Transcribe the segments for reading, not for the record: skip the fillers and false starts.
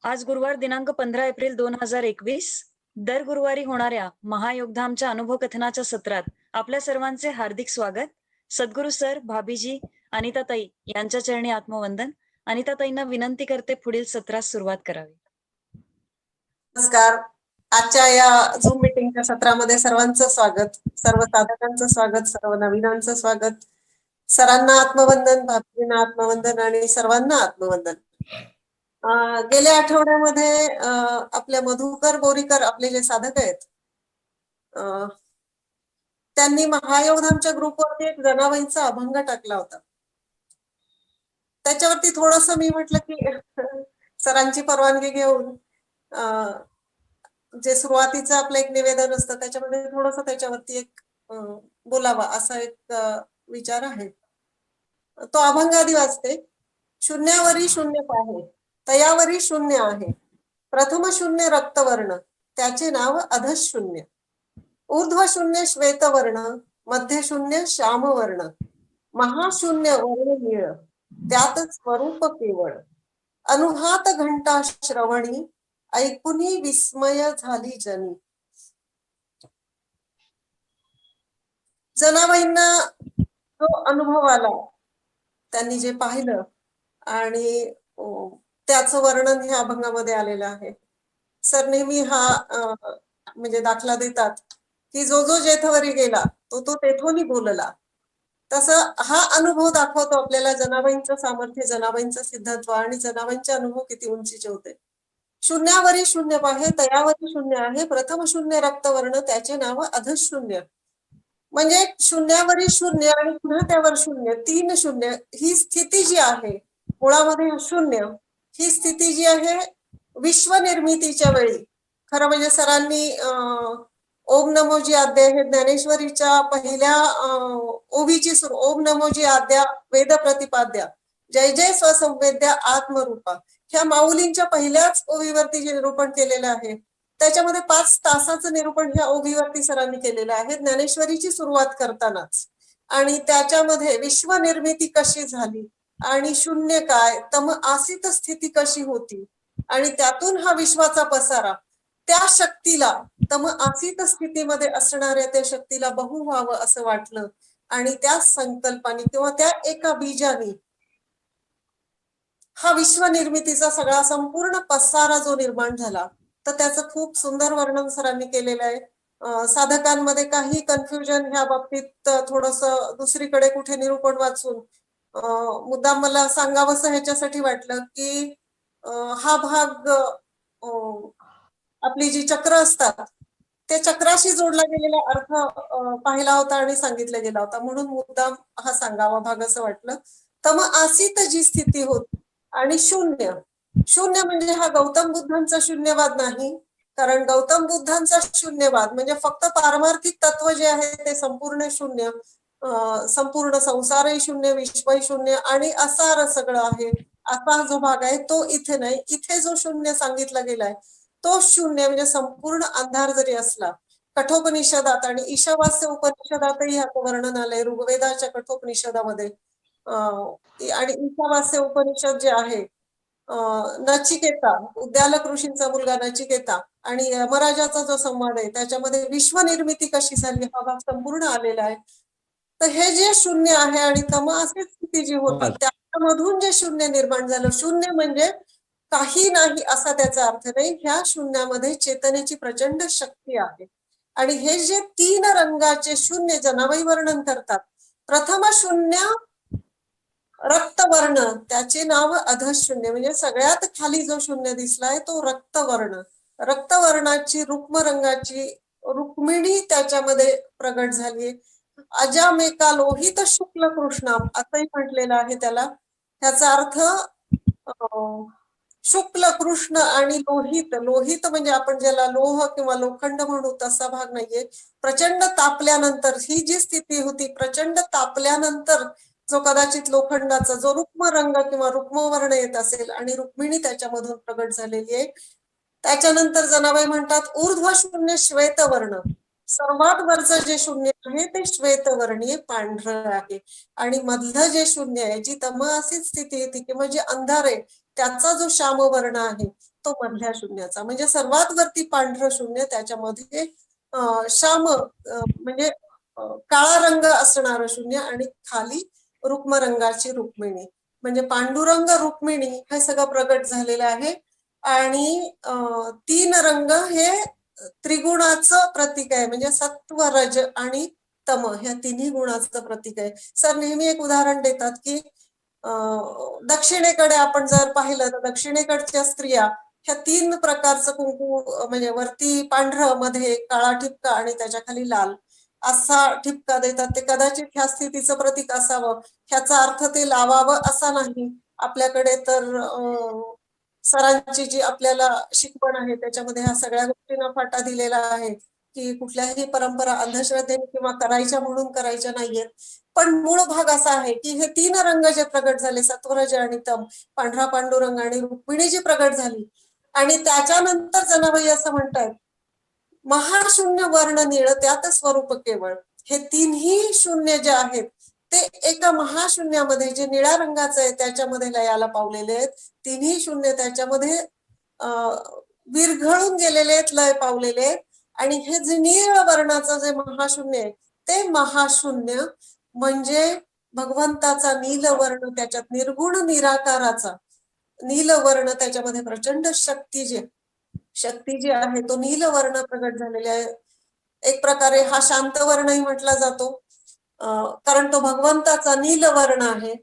आज गुरुवार दिनांक 15 एप्रिल 2021. दर गुरुवारी होणाऱ्या महायोगधामच्या अनुभव कथनाच्या सत्रात आपल्या सर्वांचे हार्दिक स्वागत. सद्गुरू सर, भाभीजी, अनिताताई यांच्या चरणी आत्मवंदन. अनिताताईंना विनंती करते पुढील सत्रास सुरुवात करावी. नमस्कार. आजच्या या झूम मीटिंगच्या सत्रामध्ये सर्वांचं स्वागत, सर्व साधकांचं स्वागत, सर्व नवीनांचं स्वागत. सरांना आत्मवंदन, भाभींना आत्मवंदन आणि सर्वांना आत्मवंदन. गेल्या आठवड्यामध्ये आपल्या मधुकर बोरीकर आपले जे साधक आहेत त्यांनी महायोगधामच्या ग्रुपवरती एक जनाबाईंचा अभंग टाकला होता. त्याच्यावरती थोडस मी म्हटलं की सरांची परवानगी घेऊन जे सुरुवातीचं आपलं एक निवेदन असतं त्याच्यामध्ये थोडस त्याच्यावरती एक बोलावा असा एक विचार आहे. तो अभंग आधी वाचते. शून्यावरी शून्य पाहे, तयावरी शून्य आहे. प्रथम शून्य रक्तवर्ण, त्याचे नाव अधशून्य. ऊर्ध्व शून्य श्वेतवर्ण, मध्य शून्य श्यामवर्ण. महाशून्य वर्ण निळ, त्यात स्वरूप केवळ. अनुहात घंटा श्रवणी, ऐकुनी विस्मय झाली जनी. जनाबाईंना जो अनुभव आला, त्यांनी जे पाहिलं आणि त्याचं वर्णन ह्या अभंगामध्ये आलेलं आहे. सर नेहमी हा म्हणजे दाखला देतात की जो जो जेथवरी गेला तो तो तेथोनी बोलला. तसं हा अनुभव दाखवतो आपल्याला जनाबाईंचं सामर्थ्य, जनाबाईंचं सिद्धत्व आणि जनाबाईंचे अनुभव किती उंचीचे होते. शून्यावरी शून्य पाहे, तयावरी शून्य आहे. प्रथम शून्य रक्तवर्ण, त्याचे नाव अधशून्य. म्हणजे शून्यावरी शून्य आणि पुन्हा त्यावर शून्य, तीन शून्य. ही स्थिती जी आहे मुळामध्ये शून्य, ही स्थिती जी आहे विश्व निर्मितीच्या वेळी, खरं म्हणजे सरांनी ओम नमोजी आद्या हे ज्ञानेश्वरीच्या पहिल्या ओवीची सुरू, ओम नमोजी आद्या वेद प्रतिपाद्या, जय जय स्वसंवेद्या आत्मरूपा, ह्या माऊलींच्या पहिल्याच ओवीवरती जे निरूपण केलेलं आहे त्याच्यामध्ये 5 तासाचं निरूपण ह्या ओवीवरती सरांनी केलेलं आहे ज्ञानेश्वरीची सुरुवात करतानाच. आणि त्याच्यामध्ये विश्व निर्मिती कशी झाली आणि शून्य काय, तम आसित स्थिती कशी होती आणि त्यातून हा विश्वाचा पसारा, त्या शक्तीला, तम आसित स्थितीमध्ये असणाऱ्या त्या शक्तीला बहु व्हावं असं वाटलं आणि त्या संकल्पाने किंवा त्या एका बीजाने हा विश्व निर्मितीचा सगळा संपूर्ण पसारा जो निर्माण झाला, तर त्याचं खूप सुंदर वर्णन सरांनी केलेलं आहे. साधकांमध्ये काही कन्फ्युजन ह्या बाबतीत थोडस दुसरीकडे कुठे निरूपण वाचून मुद्दाम मला सांगावंसं ह्याच्यासाठी वाटलं की हा भाग आपली जी चक्र असतात ते चक्राशी जोडला गेलेला अर्थ पाहिला होता आणि सांगितला गेला होता, म्हणून मुद्दाम हा सांगावा भाग असं वाटलं. तम आसित जी स्थिती होती आणि शून्य, शून्य म्हणजे हा गौतम बुद्धांचा शून्यवाद नाही, कारण गौतम बुद्धांचा शून्यवाद म्हणजे फक्त पारमार्थिक तत्व जे आहे ते संपूर्ण शून्य, संपूर्ण संसारही शून्य, विश्वही शून्य आणि असार सगळं आहे, असा जो भाग आहे तो इथे नाही. इथे जो शून्य सांगितला गेलाय तो शून्य म्हणजे संपूर्ण अंधार जरी असला, कठोपनिषदात आणि ईशावास्य उपनिषदातही ह्याचं वर्णन आलंय, ऋग्वेदाच्या कठोपनिषदामध्ये आणि ईशावास्य उपनिषद जे आहे, नचिकेता, उद्दालक ऋषींचा मुलगा नचिकेता आणि यमराजाचा जो संवाद आहे त्याच्यामध्ये विश्वनिर्मिती कशी झाली हा भाग संपूर्ण आलेला आहे. तर हे जे शून्य आहे आणि तम अशी स्थिती जी होती त्यामधून जे शून्य निर्माण झालं, शून्य म्हणजे काही नाही असा त्याचा अर्थ नाही. ह्या शून्यामध्ये चेतनेची प्रचंड शक्ती आहे आणि हे जे 3 रंगाचे शून्य जनाबाई वर्णन करतात. प्रथम शून्य रक्तवर्ण, त्याचे नाव अधशून्य, म्हणजे सगळ्यात खाली जो शून्य दिसलाय तो रक्तवर्ण. रक्तवर्णाची रुक्म रंगाची रुक्मिणी त्याच्यामध्ये प्रगट झाली. अजामेका लोहित शुक्ल कृष्णाम असंही म्हटलेलं आहे त्याला. त्याचा अर्थ शुक्ल कृष्ण आणि लोहित. लोहित म्हणजे आपण ज्याला लोह किंवा लोखंड म्हणू तसा भाग नाहीये. प्रचंड तापल्यानंतर ही जी स्थिती होती, प्रचंड तापल्यानंतर जो कदाचित लोखंडाचा जो रुक्म रंग किंवा रुक्मवर्ण येत असेल आणि रुक्मिणी त्याच्यामधून प्रगट झालेली आहे. त्याच्यानंतर जनाबाई म्हणतात ऊर्ध्व शून्य श्वेतवर्ण, सर्वात वरचं जे शून्य आहे ते श्वेतवर्णीय पांढरं आहे आणि मधलं जे शून्य आहे, जी तम अशी स्थिती येते किंवा जे अंधार आहे त्याचा जो श्यामवर्ण आहे तो मधल्या शून्याचा, म्हणजे सर्वात वरती पांढरं शून्य, त्याच्यामध्ये श्याम म्हणजे काळा रंग असणारं शून्य, आणि खाली रुक्म रंगाची रुक्मिणी, म्हणजे पांडुरंग रुक्मिणी हे सगळं प्रगट झालेलं आहे. आणि 3 रंग हे त्रिगुणाचं प्रतीक आहे, म्हणजे सत्व, रज आणि तम ह्या तिन्ही गुणाचं प्रतीक आहे. सर नेहमी एक उदाहरण देतात की दक्षिणेकडे आपण जर पाहिलं तर दक्षिणेकडच्या स्त्रिया ह्या 3 प्रकारचं कुंकू, म्हणजे वरती पांढरं, मध्ये काळा ठिपका आणि त्याच्या खाली लाल असा ठिपका देतात. ते कदाचित ह्या स्थितीचं प्रतीक असावं, ह्याचा अर्थ ते लावावं असा नाही. आपल्याकडे तर सरांची जी आपल्याला शिकवण आहे त्याच्यामध्ये ह्या सगळ्या गोष्टींना फाटा दिलेला आहे की कुठल्याही परंपरा अंधश्रद्धेने किंवा करायच्या म्हणून करायच्या नाहीयेत. पण मूळ भाग असा आहे की हे 3 रंग जे प्रगट झाले, सत्वरज आणि तम, पांढरा पांडुरंग आणि रुक्मिणी जी प्रगट झाली, आणि त्याच्यानंतर जनाबाई असं म्हणतात महाशून्य वर्ण निळ त्यात स्वरूप केवळ, हे 3ही शून्य जे आहेत ते एका महाशून्यामध्ये, जे निळ्या रंगाचं आहे त्याच्यामध्ये लयाला पावलेले आहेत. 3ही शून्य त्याच्यामध्ये विरघळून गेलेले आहेत, लय पावलेले आहेत. आणि हे जे निळ वर्णाचं जे महाशून्य आहे ते महाशून्य म्हणजे भगवंताचा नीलवर्ण, त्याच्यात निर्गुण निराकाराचा नीलवर्ण, त्याच्यामध्ये प्रचंड शक्ती जी आहे तो नीलवर्ण प्रगट झालेला आहे. एक प्रकारे हा शांत वर्णही म्हटला जातो, कारण तो भगवंताचा नीलवर्ण आहे.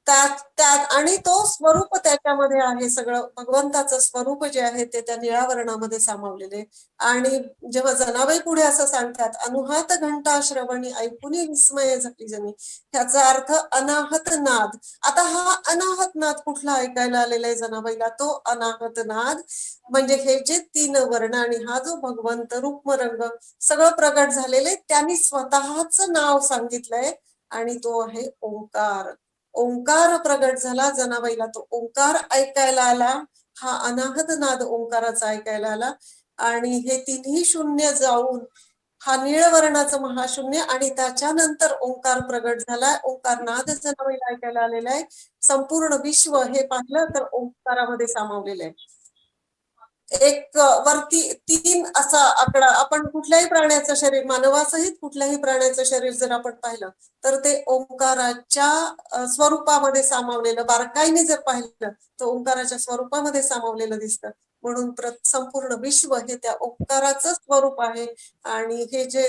त्यात आणि तो स्वरूप त्याच्यामध्ये आहे, सगळं भगवंताचं स्वरूप जे आहे ते त्या निळ्या वर्णामध्ये सामावलेले. आणि जेव्हा जनाबाई पुढे असं सांगतात अनुहात घंटा श्रवणी ऐकून विस्मय झाली जणी, ह्याचा अर्थ अनाहत नाद. आता हा अनाहत नाद कुठला ऐकायला आलेला आहे जनाबाईला? तो अनाहत नाद म्हणजे हे जे 3 वर्ण आणि हा जो भगवंत रूपमरंग सगळं प्रगट झालेले, त्यांनी स्वतःच नाव सांगितलंय आणि तो आहे ओंकार. ओंकार प्रगट झाला जनाबाईला, तो ओंकार ऐकायला आला, हा अनाहत नाद ओंकाराचा ऐकायला आला. आणि हे 3ही शून्य जाऊन हा निळ वर्णाचं महाशून्य आणि त्याच्यानंतर ओंकार प्रगट झालाय. ओंकार नाद जनाबाईला ऐकायला आलेला आहे. संपूर्ण विश्व हे पाहिलं तर ओंकारामध्ये सामावलेलं आहे. एक वरती 3 असा आकडा, आपण कुठल्याही प्राण्याचं शरीर, मानवासहित कुठल्याही प्राण्याचं शरीर जर आपण पाहिलं तर ते ओंकाराच्या स्वरूपामध्ये सामावलेलं, बारकाईने जर पाहिलं तर ओंकाराच्या स्वरूपामध्ये सामावलेलं दिसतं. म्हणून संपूर्ण विश्व हे त्या ओंकाराचं स्वरूप आहे. आणि हे जे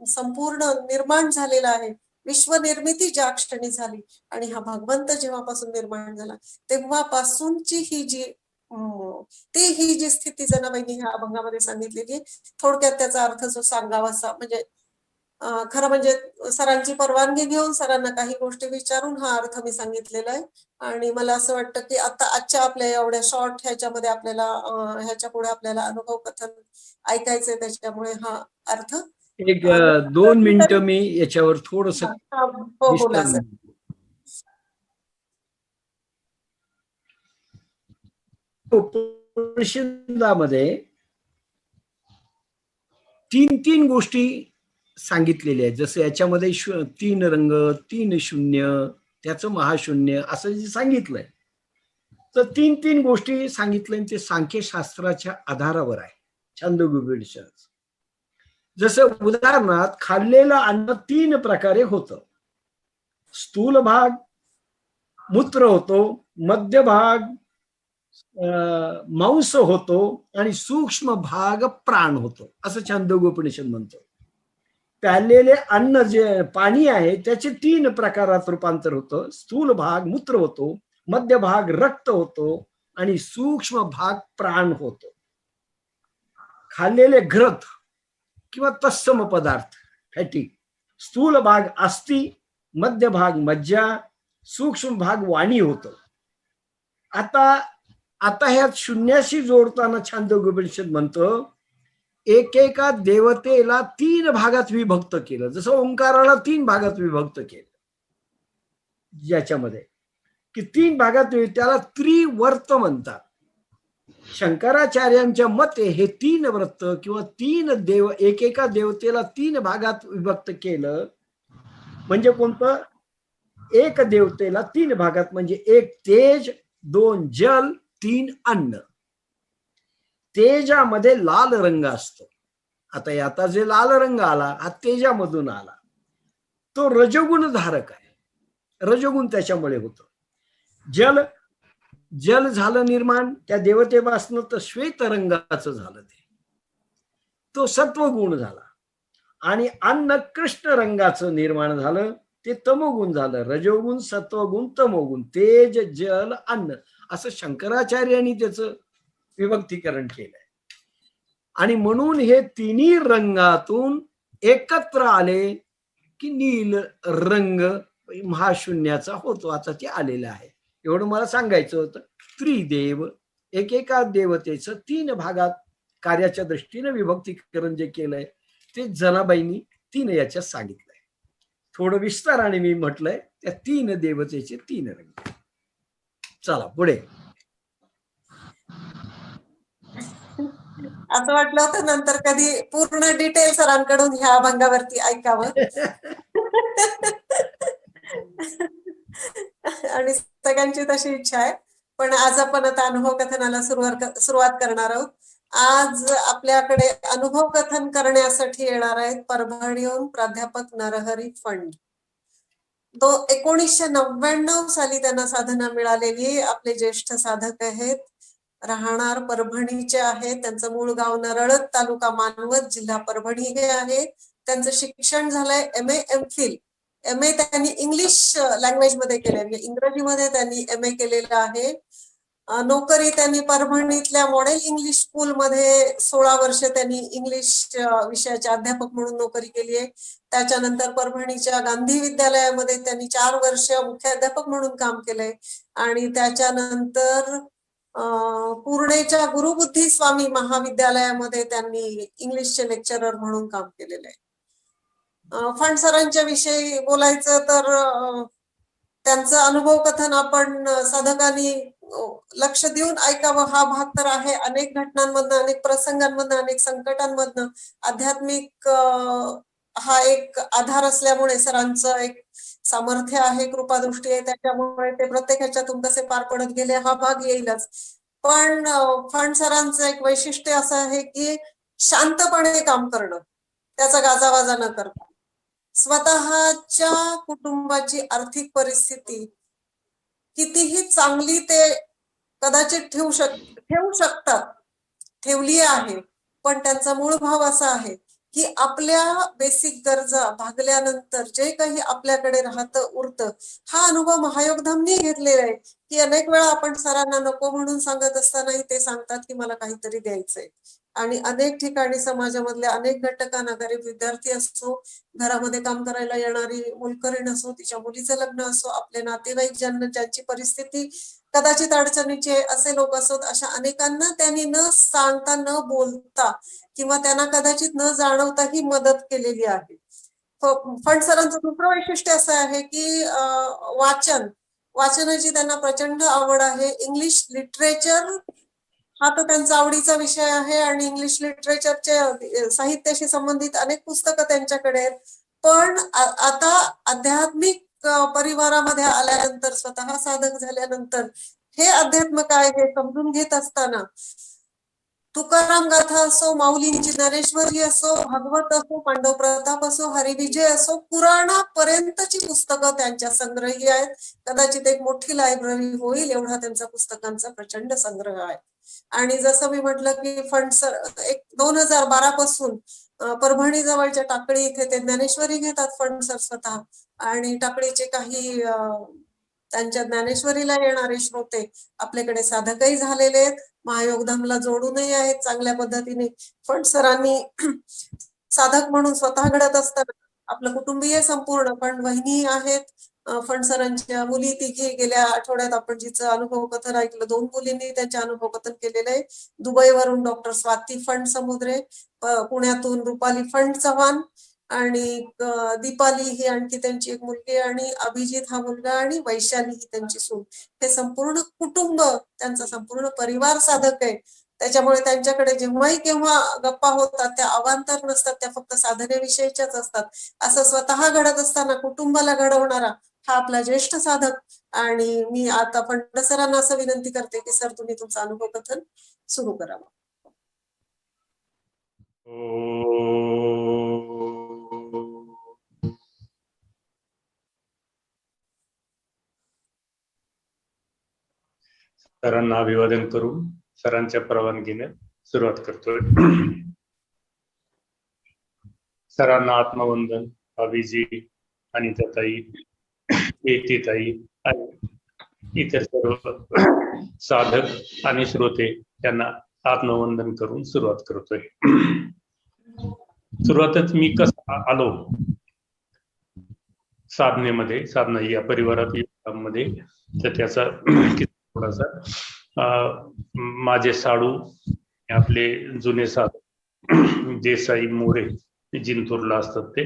संपूर्ण निर्माण झालेलं आहे, विश्व निर्मिती ज्या क्षणी झाली आणि हा भगवंत जेव्हापासून निर्माण झाला तेव्हापासूनची ही जी स्थिती जनाबाईंनी ह्या अभंगामध्ये सांगितलेली. थोडक्यात त्याचा अर्थ जो सांगावासा, म्हणजे खरं म्हणजे सरांची परवानगी घेऊन, सरांना काही गोष्टी विचारून हा अर्थ मी सांगितलेला आहे. आणि मला असं वाटतं की आता आजच्या आपल्या एवढ्या शॉर्ट ह्याच्यामध्ये आपल्याला ह्याच्या पुढे आपल्याला अनुभव कथन ऐकायचंय, त्याच्यामुळे हा अर्थ एक 2 मिनिटं मी याच्यावर थोडस हो बोला सर. उपनिषदामध्ये 3 गोष्टी सांगितलेल्या आहेत. जसं याच्यामध्ये 3 रंग, 3 शून्य, त्याचं महाशून्य असं जे सांगितलंय, तर 3 गोष्टी सांगितल्या ते सांख्यशास्त्राच्या आधारावर आहे. छांदोग्योपनिषद जसं उदाहरणार्थ खाल्लेलं अन्न 3 प्रकारे होतं. स्थूल भाग मूत्र होतो, मध्य भाग मांस होतो आणि सूक्ष्म भाग प्राण होतो, असं छांदोग्योपनिषद म्हणतो. प्यालेले अन्न जे पाणी आहे त्याचे 3 प्रकारात रूपांतर होतं. स्थूल भाग मूत्र होतो, मध्य भाग रक्त होतो आणि सूक्ष्म भाग प्राण होतो. खाल्लेले घृत किंवा तत्सम पदार्थ फॅटी, स्थूल भाग अस्थि, मध्य भाग मज्जा, सूक्ष्म भाग वाणी होतो. आता ह्या शून्याशी जोडताना छांदोग्योपनिषद म्हणतो एकेका देवतेला 3 भागात विभक्त केलं. जसं ओंकाराला 3 भागात विभक्त केलं, ज्याच्यामध्ये की 3 भागात, त्याला त्रिवर्त म्हणतात. शंकराचार्यांच्या मते हे 3 व्रत किंवा 3 देव, एकेका देवतेला 3 भागात विभक्त केलं म्हणजे कोणतं? एक देवतेला 3 भागात, म्हणजे 1 तेज, 2 जल, 3 अन्न. तेजामध्ये लाल रंग असतो. आता जे लाल रंग आला हा तेजामधून आला, तो रजोगुण धारक आहे. रजोगुण त्याच्यामुळे होतो. जल जल झालं निर्माण त्या देवतेपासून, तर श्वेत रंगाचं झालं तो सत्वगुण झाला. आणि अन्न कृष्ण रंगाचं निर्माण झालं, ते तमोगुण झालं. रजोगुण, सत्वगुण, तमोगुण, तेज, जल, अन्न, असं शंकराचार्यांनी त्याचं विभक्तीकरण केलंय. आणि म्हणून हे तिन्ही रंगातून एकत्र आले की नील रंग महाशून्याचा होतो. आता ते आलेलं आहे. एवढं मला सांगायचं होतं. त्रिदेव, एकेका देवतेचं 3 भागात कार्याच्या दृष्टीने विभक्तीकरण जे केलंय ते जनाबाईंनी 3 याच्यात सांगितलंय. थोडं विस्ताराने मी म्हटलंय त्या 3 देवतेचे 3 रंग. चला पुढे. असं वाटलं होतं नंतर कधी पूर्ण डिटेल सरांकडून ह्या अभंगावरती ऐकावं. आणि सगळ्यांची तशी इच्छा आहे. पण आज आपण आता अनुभव कथनाला सुरुवात करणार आहोत. आज आपल्याकडे अनुभव कथन करण्यासाठी येणार आहेत परभणीहून प्राध्यापक नरहरी फंड. 1999 साली त्यांना साधना मिळालेली. आपले ज्येष्ठ साधक आहेत, राहणार परभणीचे आहेत. त्यांचं मूळ गाव नरळत, तालुका मानवत, जिल्हा परभणी हे आहे. त्यांचं शिक्षण झालंय MA MPhil. MA त्यांनी इंग्लिश लँग्वेज मध्ये केलंय, म्हणजे इंग्रजीमध्ये त्यांनी MA केलेलं आहे. नोकरी त्यांनी परभणीतल्या मॉडेल इंग्लिश स्कूल मध्ये 16 वर्ष त्यांनी इंग्लिश विषयाचे अध्यापक म्हणून नोकरी केली आहे. त्याच्यानंतर परभणीच्या गांधी विद्यालयामध्ये त्यांनी 4 वर्ष मुख्याध्यापक म्हणून काम केलंय. आणि त्याच्यानंतर पुणेच्या गुरुबुद्धी स्वामी महाविद्यालयामध्ये त्यांनी इंग्लिशचे लेक्चरर म्हणून काम केलेलं आहे. फंड सरांच्या विषयी बोलायचं तर त्यांचं अनुभव कथन आपण साधकांनी लक्ष देऊन ऐकावं हा भाग तर आहे. अनेक घटनांमधनं, अनेक प्रसंगांमधनं, अनेक संकटांमधनं आध्यात्मिक हा एक आधार असल्यामुळे सरांचं एक सामर्थ्य आहे, कृपादृष्टी आहे, त्याच्यामुळे ते प्रत्येक ह्याच्यातून कसे पार पडत गेले हा भाग येईलच. पण फंड सरांचं एक वैशिष्ट्य असं आहे की शांतपणे काम करणं, त्याचा गाजावाजा न करता. स्वतःच्या कुटुंबाची आर्थिक परिस्थिती कितीही चांगली ते कदाचित ठेवू शकतात, ठेवली आहे. पण त्यांचा मूळ भाव असा आहे की आपल्या बेसिक गरजा भागल्यानंतर जे काही आपल्याकडे राहतं उरतं, हा अनुभव महायोगधामनी घेतलेला आहे. की अनेक वेळा आपण सरांना नको म्हणून सांगत असतानाही ते सांगतात की मला काहीतरी द्यायचंय. आणि अनेक ठिकाणी समाजामधल्या अनेक घटकांना, गरीब विद्यार्थी असो, घरामध्ये काम करायला येणारी मुलकरीण असो, तिच्या मुलीचं लग्न असो, आपले नातेवाईक ज्यांची परिस्थिती कदाचित अडचणीची आहे असे लोक असोत, अशा अनेकांना त्यांनी न सांगता, न बोलता किंवा त्यांना कदाचित न जाणवता ही मदत केलेली आहे. फंड सरांचं दुसरं वैशिष्ट्य असं आहे की वाचनाची त्यांना प्रचंड आवड आहे. इंग्लिश लिटरेचर हा तर त्यांचा आवडीचा विषय आहे आणि इंग्लिश लिटरेचरच्या साहित्याशी संबंधित अनेक पुस्तकं त्यांच्याकडे आहेत. पण आता आध्यात्मिक परिवारामध्ये आल्यानंतर, स्वतः साधक झाल्यानंतर हे अध्यात्म काय हे समजून घेत असताना तुकाराम गाथा असो, माऊलींची ज्ञानेश्वरी असो, भागवत असो, पांडव प्रताप असो, हरिविजय असो, पुराणापर्यंतची पुस्तकं त्यांच्या संग्रही आहेत. कदाचित एक मोठी लायब्ररी होईल एवढा त्यांचा पुस्तकांचा प्रचंड संग्रह आहे. आणि जसं मी म्हटलं की फंड सर 2012 पासून परभणी जवळच्या टाकळी इथे ते ज्ञानेश्वरी घेतात फंड सर स्वतः. आणि टाकळीचे काही त्यांच्या ज्ञानेश्वरीला येणारे श्रोते आपल्याकडे साधकही झालेले आहेत, महायोगधामला जोडूनही आहेत चांगल्या पद्धतीने. फंड सरांनी साधक म्हणून स्वतः घडत असताना आपलं कुटुंबीय संपूर्ण, पण वहिनी आहेत फंड सरांच्या मुली तिघी. गेल्या आठवड्यात आपण जिचं अनुभव कथन ऐकलं, 2 मुलींनी त्यांचे अनुभव कथन केलेलं आहे. दुबईवरून डॉक्टर स्वाती फंड समुद्रे, पुण्यातून रुपाली फंड चव्हाण आणि दीपाली ही आणखी त्यांची एक मुलगी, आणि अभिजित हा मुलगा, आणि वैशाली ही त्यांची सून. हे संपूर्ण कुटुंब, त्यांचा संपूर्ण परिवार साधक आहे. त्याच्यामुळे त्यांच्याकडे जेव्हाही केव्हा गप्पा होतात त्या अवांतर नसतात, त्या फक्त साधनेविषयीच्याच असतात. असं स्वतः घडत असताना कुटुंबाला घडवणारा हा आपला ज्येष्ठ साधक. आणि मी आता फंड सरांना असं विनंती करते की सर तुम्ही तुमचा अनुभव कथन सुरू करावं. सरांना अभिवादन करून सरांच्या परवानगीने सुरुवात करतोय. सरांना आत्मवंदन. भाभीजी, अनिताताई, कीर्तीताई आणि इतर सर्व साधक आणि श्रोते यांना आत्मवंदन करून सुरुवात करतोय. सुरुवातच मी कसा आलो साधनेमध्ये, साधना या परिवारात मध्ये, तर त्याचा थोडासा माझे साडू आपले जुने साधू देसाई मोरे जिंतूरला असतात ते,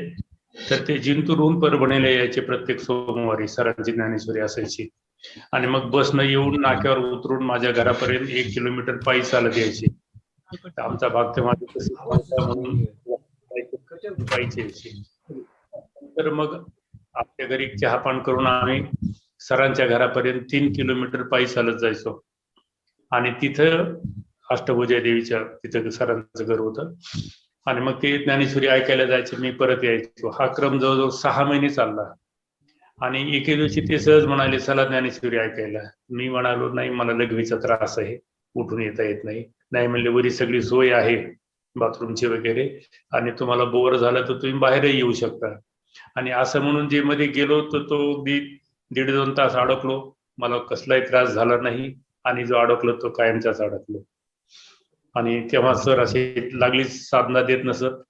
तर ते जिंतूरहून परभणीला यायचे प्रत्येक सोमवारी. सरांची ज्ञानेश्वरी असायची आणि मग बसनं येऊन नाक्यावर उतरून माझ्या घरापर्यंत 1 किलोमीटर पायी चालत यायचे. आमचा भाग तेव्हा म्हणून पायीचे यायचे. तर मग आपल्या घरी चहापान करून आम्ही सरांच्या घरापर्यंत 3 किलोमीटर पायी चालत जायचो आणि तिथं अष्टभुजा देवीच्या तिथं सरांचं घर होतं आणि मग ते ज्ञानेश्वरी ऐकायला जायचे. मी परत यायचो. हा क्रम जवळजवळ 6 महिने चालला आणि एके दिवशी ते सहज म्हणाले, चला ज्ञानेश्वरी ऐकायला. मी म्हणालो, नाही, मला लघवीचा त्रास आहे, उठून येता येत नाही. नाही म्हणले, वरी सगळी सोय आहे बाथरूमची वगैरे, आणि तुम्हाला बोर झालं तर तुम्ही बाहेरही येऊ शकता. आणि असं म्हणून जे मध्ये गेलो तर तो 1.5-2 तास अडकलो. मला कसलाही त्रास झाला नाही आणि जो अडकलो तो कायमचाच अडकलो. आणि तेव्हा सर असे लागली साधना देत नसत.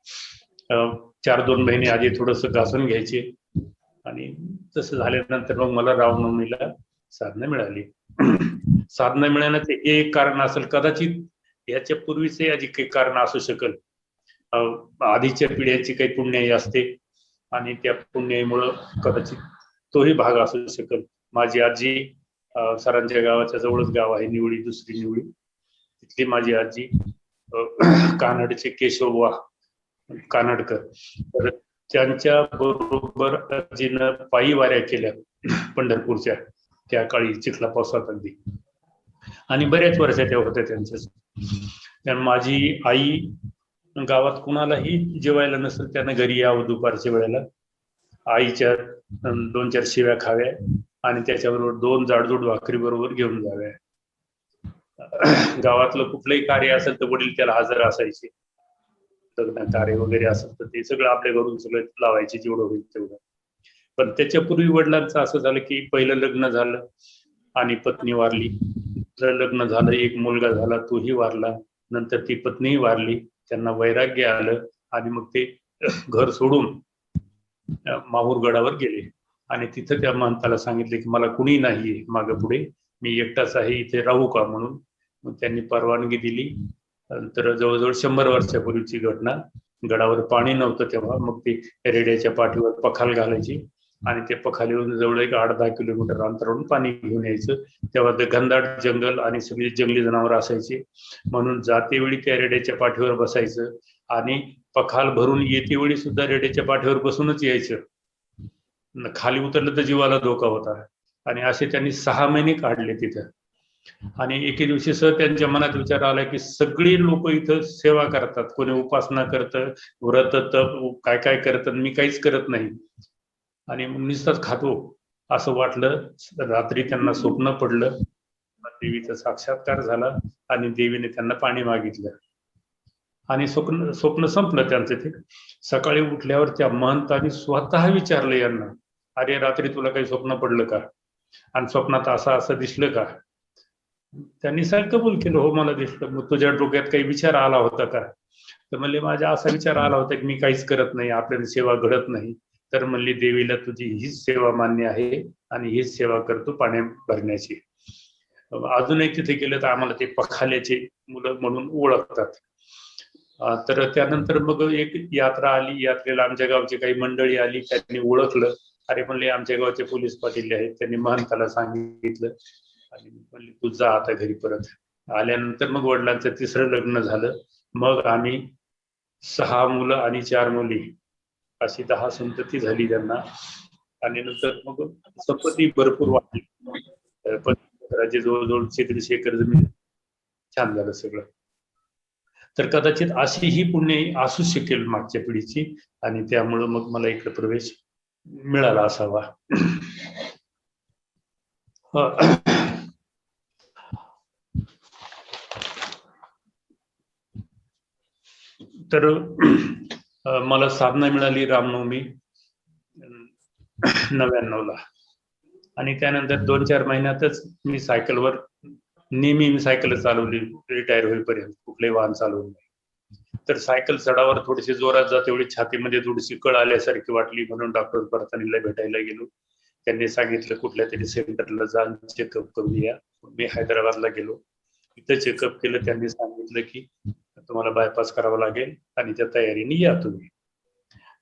4-2 महिने आधी थोडस घासून घ्यायचे आणि तसं झाल्यानंतर मग मला रामनवमीला साधना मिळाली. साधना मिळण्याचं हे एक कारण असेल, कदाचित याच्या पूर्वीचे याची काही कारण असू शकेल. आधीच्या पिढ्यांची काही पुण्याई असते आणि त्या पुण्याईमुळं कदाचित तोही भाग असू शकेल. माझी आजी सरांच्या गावाच्या जवळच गाव आहे निवळी, दुसरी निवळी, तिथली माझी आजी कानडचे केशवबुवा कानडकर, तर त्यांच्या बरोबर आजीनं पायी वाऱ्या केल्या पंढरपूरच्या त्या काळी चिखला पावसात अगदी, आणि बऱ्याच वर्षाच्या होत्या त्यांच्या. माझी आई गावात कुणालाही जेवायला नसेल त्यानं घरी यावं दुपारच्या वेळेला, आईच्या 2-4 शिव्या खाव्या आणि त्याच्याबरोबर 2 जाडजूड भाकरी बरोबर घेऊन जाव्या. गावातलं कुठलंही कार्य असेल तर वडील त्याला हजर असायचे. लग्न कार्य वगैरे असेल तर ते सगळं आपल्या घरून सगळं लावायचे जेवढं होईल तेवढं. पण त्याच्यापूर्वी वडिलांचं असं झालं की पहिलं लग्न झालं आणि पत्नी वारली, दुसरं लग्न झालं, एक मुलगा झाला, तोही वारला, नंतर ती पत्नीही वारली, त्यांना वैराग्य आलं आणि मग ते घर सोडून माहूरगडावर गेले आणि तिथं त्या महंताला सांगितले की मला कुणी नाहीये मागे पुढे, मी एकटाच आहे, इथे राहू का म्हणून. मग त्यांनी परवानगी दिली. तर जवळजवळ 100 वर्षापूर्वीची घटना. गडावर पाणी नव्हतं तेव्हा, मग ते रेड्याच्या पाठीवर पखाल घालायची आणि ते पखालीवरून जवळ एक 8-10 किलोमीटर अंतरावरून पाणी घेऊन यायचं. तेव्हा ते घनदाट जंगल आणि सगळी जंगली जनावर असायची, म्हणून जातेवेळी त्या रेड्याच्या पाठीवर बसायचं आणि पखाल भरून येतेवेळी सुद्धा रेड्याच्या पाठीवर बसूनच यायचं. खाली उतरलं तर जीवाला धोका होता. आणि असे त्यांनी 6 महिने काढले तिथं. आणि एके दिवशी सर त्यांच्या मनात विचार आला की सगळी लोक इथं सेवा करतात, कोणी उपासना करतं, व्रत तप काय काय करतात, मी काहीच करत नाही आणि नुसतंच खातो असं वाटलं. रात्री त्यांना स्वप्न पडलं, देवीचा साक्षात्कार झाला आणि देवीने त्यांना पाणी मागितलं आणि स्वप्न संपलं त्यांचं. ते सकाळी उठल्यावर त्या महंतांनी स्वतः विचारलं यांना, अरे रात्री तुला काही स्वप्न पडलं का आणि स्वप्नात असं असं दिसलं का? त्यांनी कबूल केलं, हो मला दिसलं. मग तुझ्या डोक्यात काही विचार आला होता का? तर म्हणले माझा असा विचार आला होता की मी काहीच करत नाही, आपल्याला सेवा घडत नाही. तर म्हणली देवीला तुझी हीच सेवा मान्य आहे आणि हीच सेवा करतो पाण्या भरण्याची. अजूनही तिथे गेलं तर आम्हाला ते पखाल्याचे मुलं म्हणून ओळखतात. तर त्यानंतर मग एक यात्रा आली, यात्रेला आमच्या गावची काही मंडळी आली, त्यांनी ओळखलं, अरे म्हणले आमच्या गावचे पोलीस पाटील आहेत. त्यांनी महंताला सांगितलं आणि म्हणले तू जा आता घरी परत. आल्यानंतर मग वडिलांचं 3रं लग्न झालं. मग आम्ही 6 मुलं आणि 4 मुली अशी 10 संतती झाली त्यांना. आणि नंतर मग संपत्ती भरपूर वाटली, पण जवळजवळ 150 एकर जमीन, छान झालं सगळं. तर कदाचित अशी ही पुण्य असू शकेल मागच्या पिढीची, आणि त्यामुळं मग मला इकडे प्रवेश मिळाला असावा. तर मला साधना मिळाली रामनवमी 99ला, आणि त्यानंतर 2-4 महिन्यातच मी सायकलवर नेहमी सायकल चालवली रिटायर होईपर्यंत, कुठलंही वाहन चालवलं नाही. तर सायकल चढावर थोडीशी जोरात जात एवढी छातीमध्ये थोडीशी कळ आल्यासारखी वाटली, म्हणून डॉक्टर परतानीला भेटायला गेलो. त्यांनी सांगितलं कुठल्या तरी सेंटरला जा, चेकअप करून या. मी हैदराबादला गेलो, तिथं चेकअप केलं. त्यांनी सांगितलं की तुम्हाला बायपास करावं लागेल आणि त्या तयारीने या तुम्ही.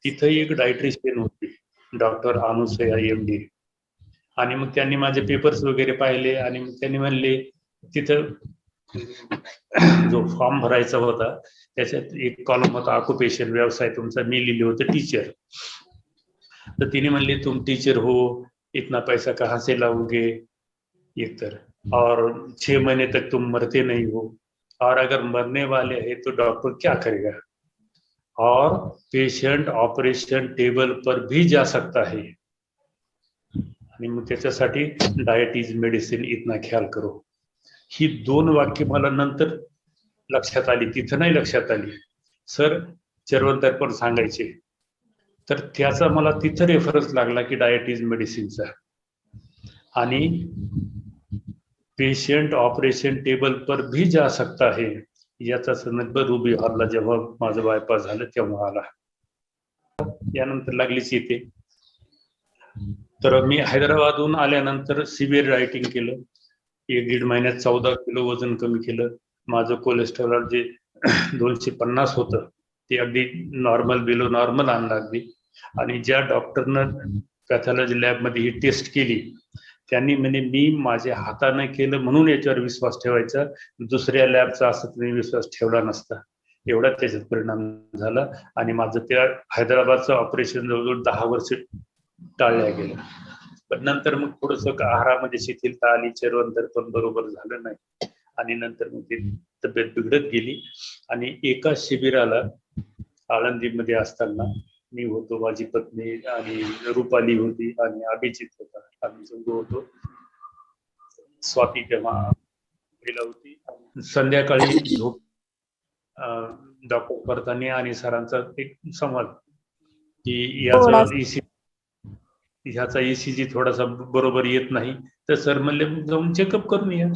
तिथं एक डायट्रिशियन होती, डॉक्टर अनुसया MD, आणि मग त्यांनी माझे पेपर्स वगैरे पाहिले आणि मग त्यांनी म्हणले तिथं जो फॉर्म भरायचा होता त्याच्यात एक कॉलम होता ऑक्युपेशन, व्यवसाय तुमचा. मी लिहिले होतं टीचर. तर तिने म्हणले तुम टीचर हो, इतना पैसा कहाँ से लाओगे, एक तर, और 6 महीने तक तुम मरते नहीं हो, और अगर मरने वाले हैं तो डॉक्टर क्या करेगा, और पेशेंट ऑपरेशन टेबल पर भी जा सकता है, आणि मग त्याच्यासाठी डाएट इज मेडिसिन, इतना ख्याल करो. ही 2 वाक्य मला नंतर लक्षात आली, तिथं नाही लक्षात आली. सर चरवंतर पण सांगायचे, तर त्याचा मला तिथं रेफरन्स लागला की डाएट इज मेडिसिनचा. आणि पेशेंट ऑपरेशन टेबल पर भी जा सकता है याचा संदर्भ रुबी हॉलला जेव्हा माझं बायपास झालं तेव्हा आला. यानंतर लागलीच येते. तर मी हैदराबादहून आल्यानंतर सिव्हिअर डायटिंग केलं. 1-1.5 महिन्यात 14 किलो वजन कमी केलं. माझं कोलेस्टेरॉल जे 250 होतं ते अगदी नॉर्मल, बिलो नॉर्मल आणलं अगदी. आणि ज्या डॉक्टरनं पॅथॉलॉजी लॅबमध्ये ही टेस्ट केली त्यांनी म्हणे मी माझ्या हाताने केलं म्हणून याच्यावर विश्वास ठेवायचा, दुसऱ्या लॅबचा असं तुम्ही विश्वास ठेवला नसता. एवढा त्याच्यात परिणाम झाला. आणि माझं त्या हैदराबादचं ऑपरेशन जवळजवळ 10 वर्ष टाळल्या गेलं. पण नंतर मग थोडस आहारामध्ये शिथिलता आली, चरवंतर पण बरोबर झालं नाही, आणि नंतर मग ती तब्येत बिघडत गेली. आणि एका शिबिराला आळंदीमध्ये असताना मी होतो, माझी पत्नी आणि रुपाली होती आणि अभिजित होता, आम्ही चौघ होतो. स्वाती तेव्हा होती. संध्याकाळी झोप डॉक्टर परतानी आणि सरांचा एक संवाद की ह्याचा ECG थोडासा बरोबर येत नाही, तर सर म्हणले जाऊन चेकअप करून या.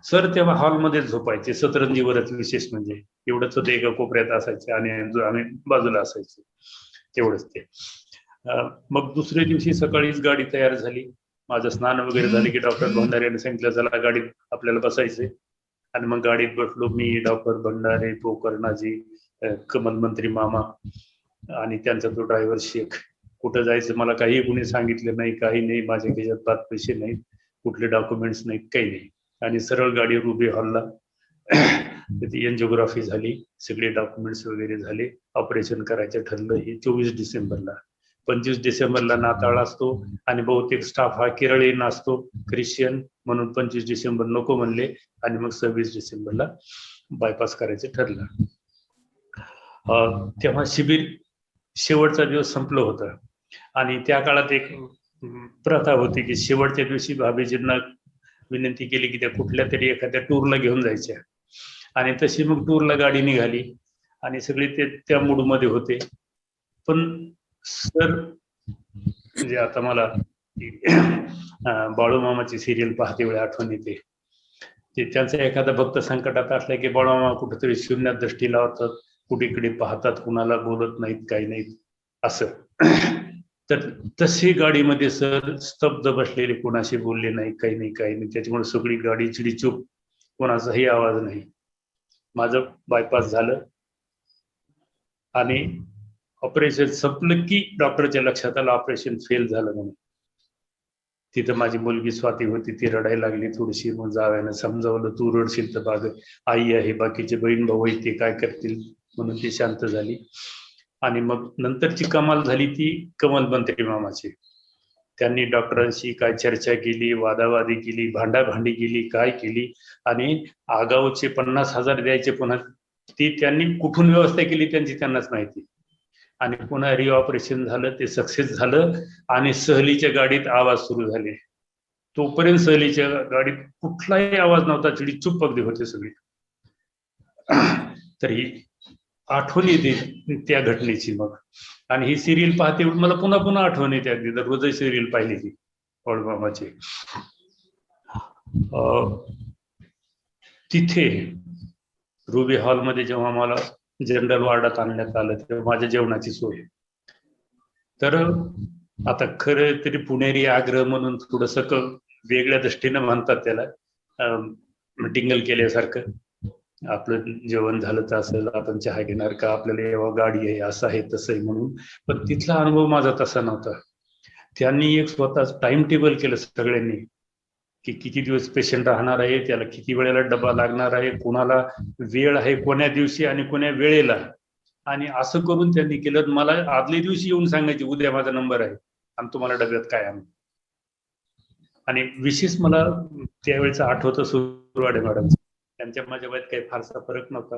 सर तेव्हा हॉलमध्ये झोपायचे, सतरंजीवरच, विशेष म्हणजे एवढंच होतं, एका कोपऱ्यात असायचे आणि आम्ही बाजूला असायचो, तेवढंच ते. मग दुसऱ्या दिवशी सकाळीच गाडी तयार झाली, माझं स्नान वगैरे झाले की डॉक्टर भंडारे यांनी सांगितलं चला गाडीत आपल्याला बसायचंय. आणि मग गाडीत बसलो मी, डॉक्टर भंडारे, पोकर्णाजी, कमल मंत्री मामा आणि त्यांचा तो ड्रायव्हर शेख. कुठं जायचं मला काही कुणी सांगितलं नाही, काही नाही, माझ्या खिशात 5 पैसे नाहीत, कुठले डॉक्युमेंट्स नाहीत, काही नाही. आणि सरळ गाडी रुबी हॉलला. तिथे एन्जिओग्राफी झाली, सगळे डॉक्युमेंट्स वगैरे झाले, ऑपरेशन करायचं ठरलं. हे 24 डिसेंबरला. 25 डिसेंबरला नाताळ असतो आणि बहुतेक स्टाफ हा केरळी असतो, ख्रिश्चन, म्हणून 25 डिसेंबर नको म्हणले आणि मग 26 डिसेंबरला बायपास करायचं ठरलं. तेव्हा शिबिर शेवटचा दिवस संपलं होतं आणि त्या काळात एक प्रथा होती की शेवटच्या दिवशी भाभीजींना विनंती केली की त्या कुठल्या तरी एखाद्या टूरला घेऊन जायच्या. आणि तशी मग टूरला गाडी निघाली आणि सगळे ते त्या मूडमध्ये होते. पण सर म्हणजे आता मला बाळूमामाची सिरियल पाहते वेळी आठवण येते, ते त्यांचा एखादा भक्त संकटात असला की बाळूमामा कुठेतरी शून्यात दृष्टी लावतात, कुठेकडे पाहतात, कुणाला बोलत नाहीत, काही नाहीत असं. तर तशी गाडीमध्ये सर स्तब्ध बसलेले, कोणाशी बोलले नाही, काही नाही, काही नाही. त्याच्यामुळे सगळी गाडी चिडीचूप, कोणाचाही आवाज नाही. माझं बायपास झालं आणि ऑपरेशन संपलं की डॉक्टरच्या लक्षात आलं ऑपरेशन फेल झालं म्हणून. तिथं माझी मुलगी स्वाती होती, ती रडायला लागली थोडीशी. मग जावयानं समजावलं, तू रडशील तर बाग आई आहे, बाकीचे बहीण भाऊ आहेत ते काय करतील, म्हणून ती शांत झाली. आणि मग नंतरची कमाल झाली ती कमल मंत्री मामाची. त्यांनी डॉक्टरांशी काय चर्चा केली, वादावादी केली, भांडाभांडी केली, काय केली, आणि आगाऊचे 50,000 द्यायचे, पुन्हा ती त्यांनी कुठून व्यवस्था केली त्यांची त्यांनाच माहिती. आणि पुन्हा रिऑपरेशन झालं, ते सक्सेस झालं आणि सहलीच्या गाडीत आवाज सुरू झाले. तोपर्यंत सहलीच्या गाडीत कुठलाही आवाज नव्हता, चिडी चुप्प अगदी होते सगळे. तर ही आठवण येते त्या घटनेची मग. आणि ही सिरियल पाहते मला पुन्हा पुन्हा आठवण येते अगदी, दररोज सिरियल पाहिली ती बाळूमामाची. तिथे रुबी हॉलमध्ये जेव्हा मला जनरल वॉर्डात आणण्यात आलं तेव्हा माझ्या जेवणाची सोय. तर आता खरं तरी पुणेरी आग्रह म्हणून थोडस वेगळ्या दृष्टीने म्हणतात त्याला, टिंगल केल्यासारखं. आपलं जेवण झालं तर असेल, आपण चहा घेणार का, आपल्याला एवढं गाडी आहे, असं आहे तसं आहे म्हणून. पण तिथला अनुभव माझा तसा नव्हता. त्यांनी एक स्वतः टाइम टेबल केलं सगळ्यांनी, की किती दिवस पेशंट राहणार आहे, त्याला किती वेळेला डबा लागणार आहे, कोणाला वेळ आहे कोण्या दिवशी आणि कोण्या वेळेला. आणि असं करून त्यांनी केलं. मला आदल्या दिवशी येऊन सांगायचे उद्या माझा नंबर आहे आणि तुम्हाला डब्यात काय आणू. आणि विशेष मला त्यावेळेचं आठवतं सुरवाडे मॅडम, त्यांच्या माझ्या वयात काही फारसा फरक नव्हता.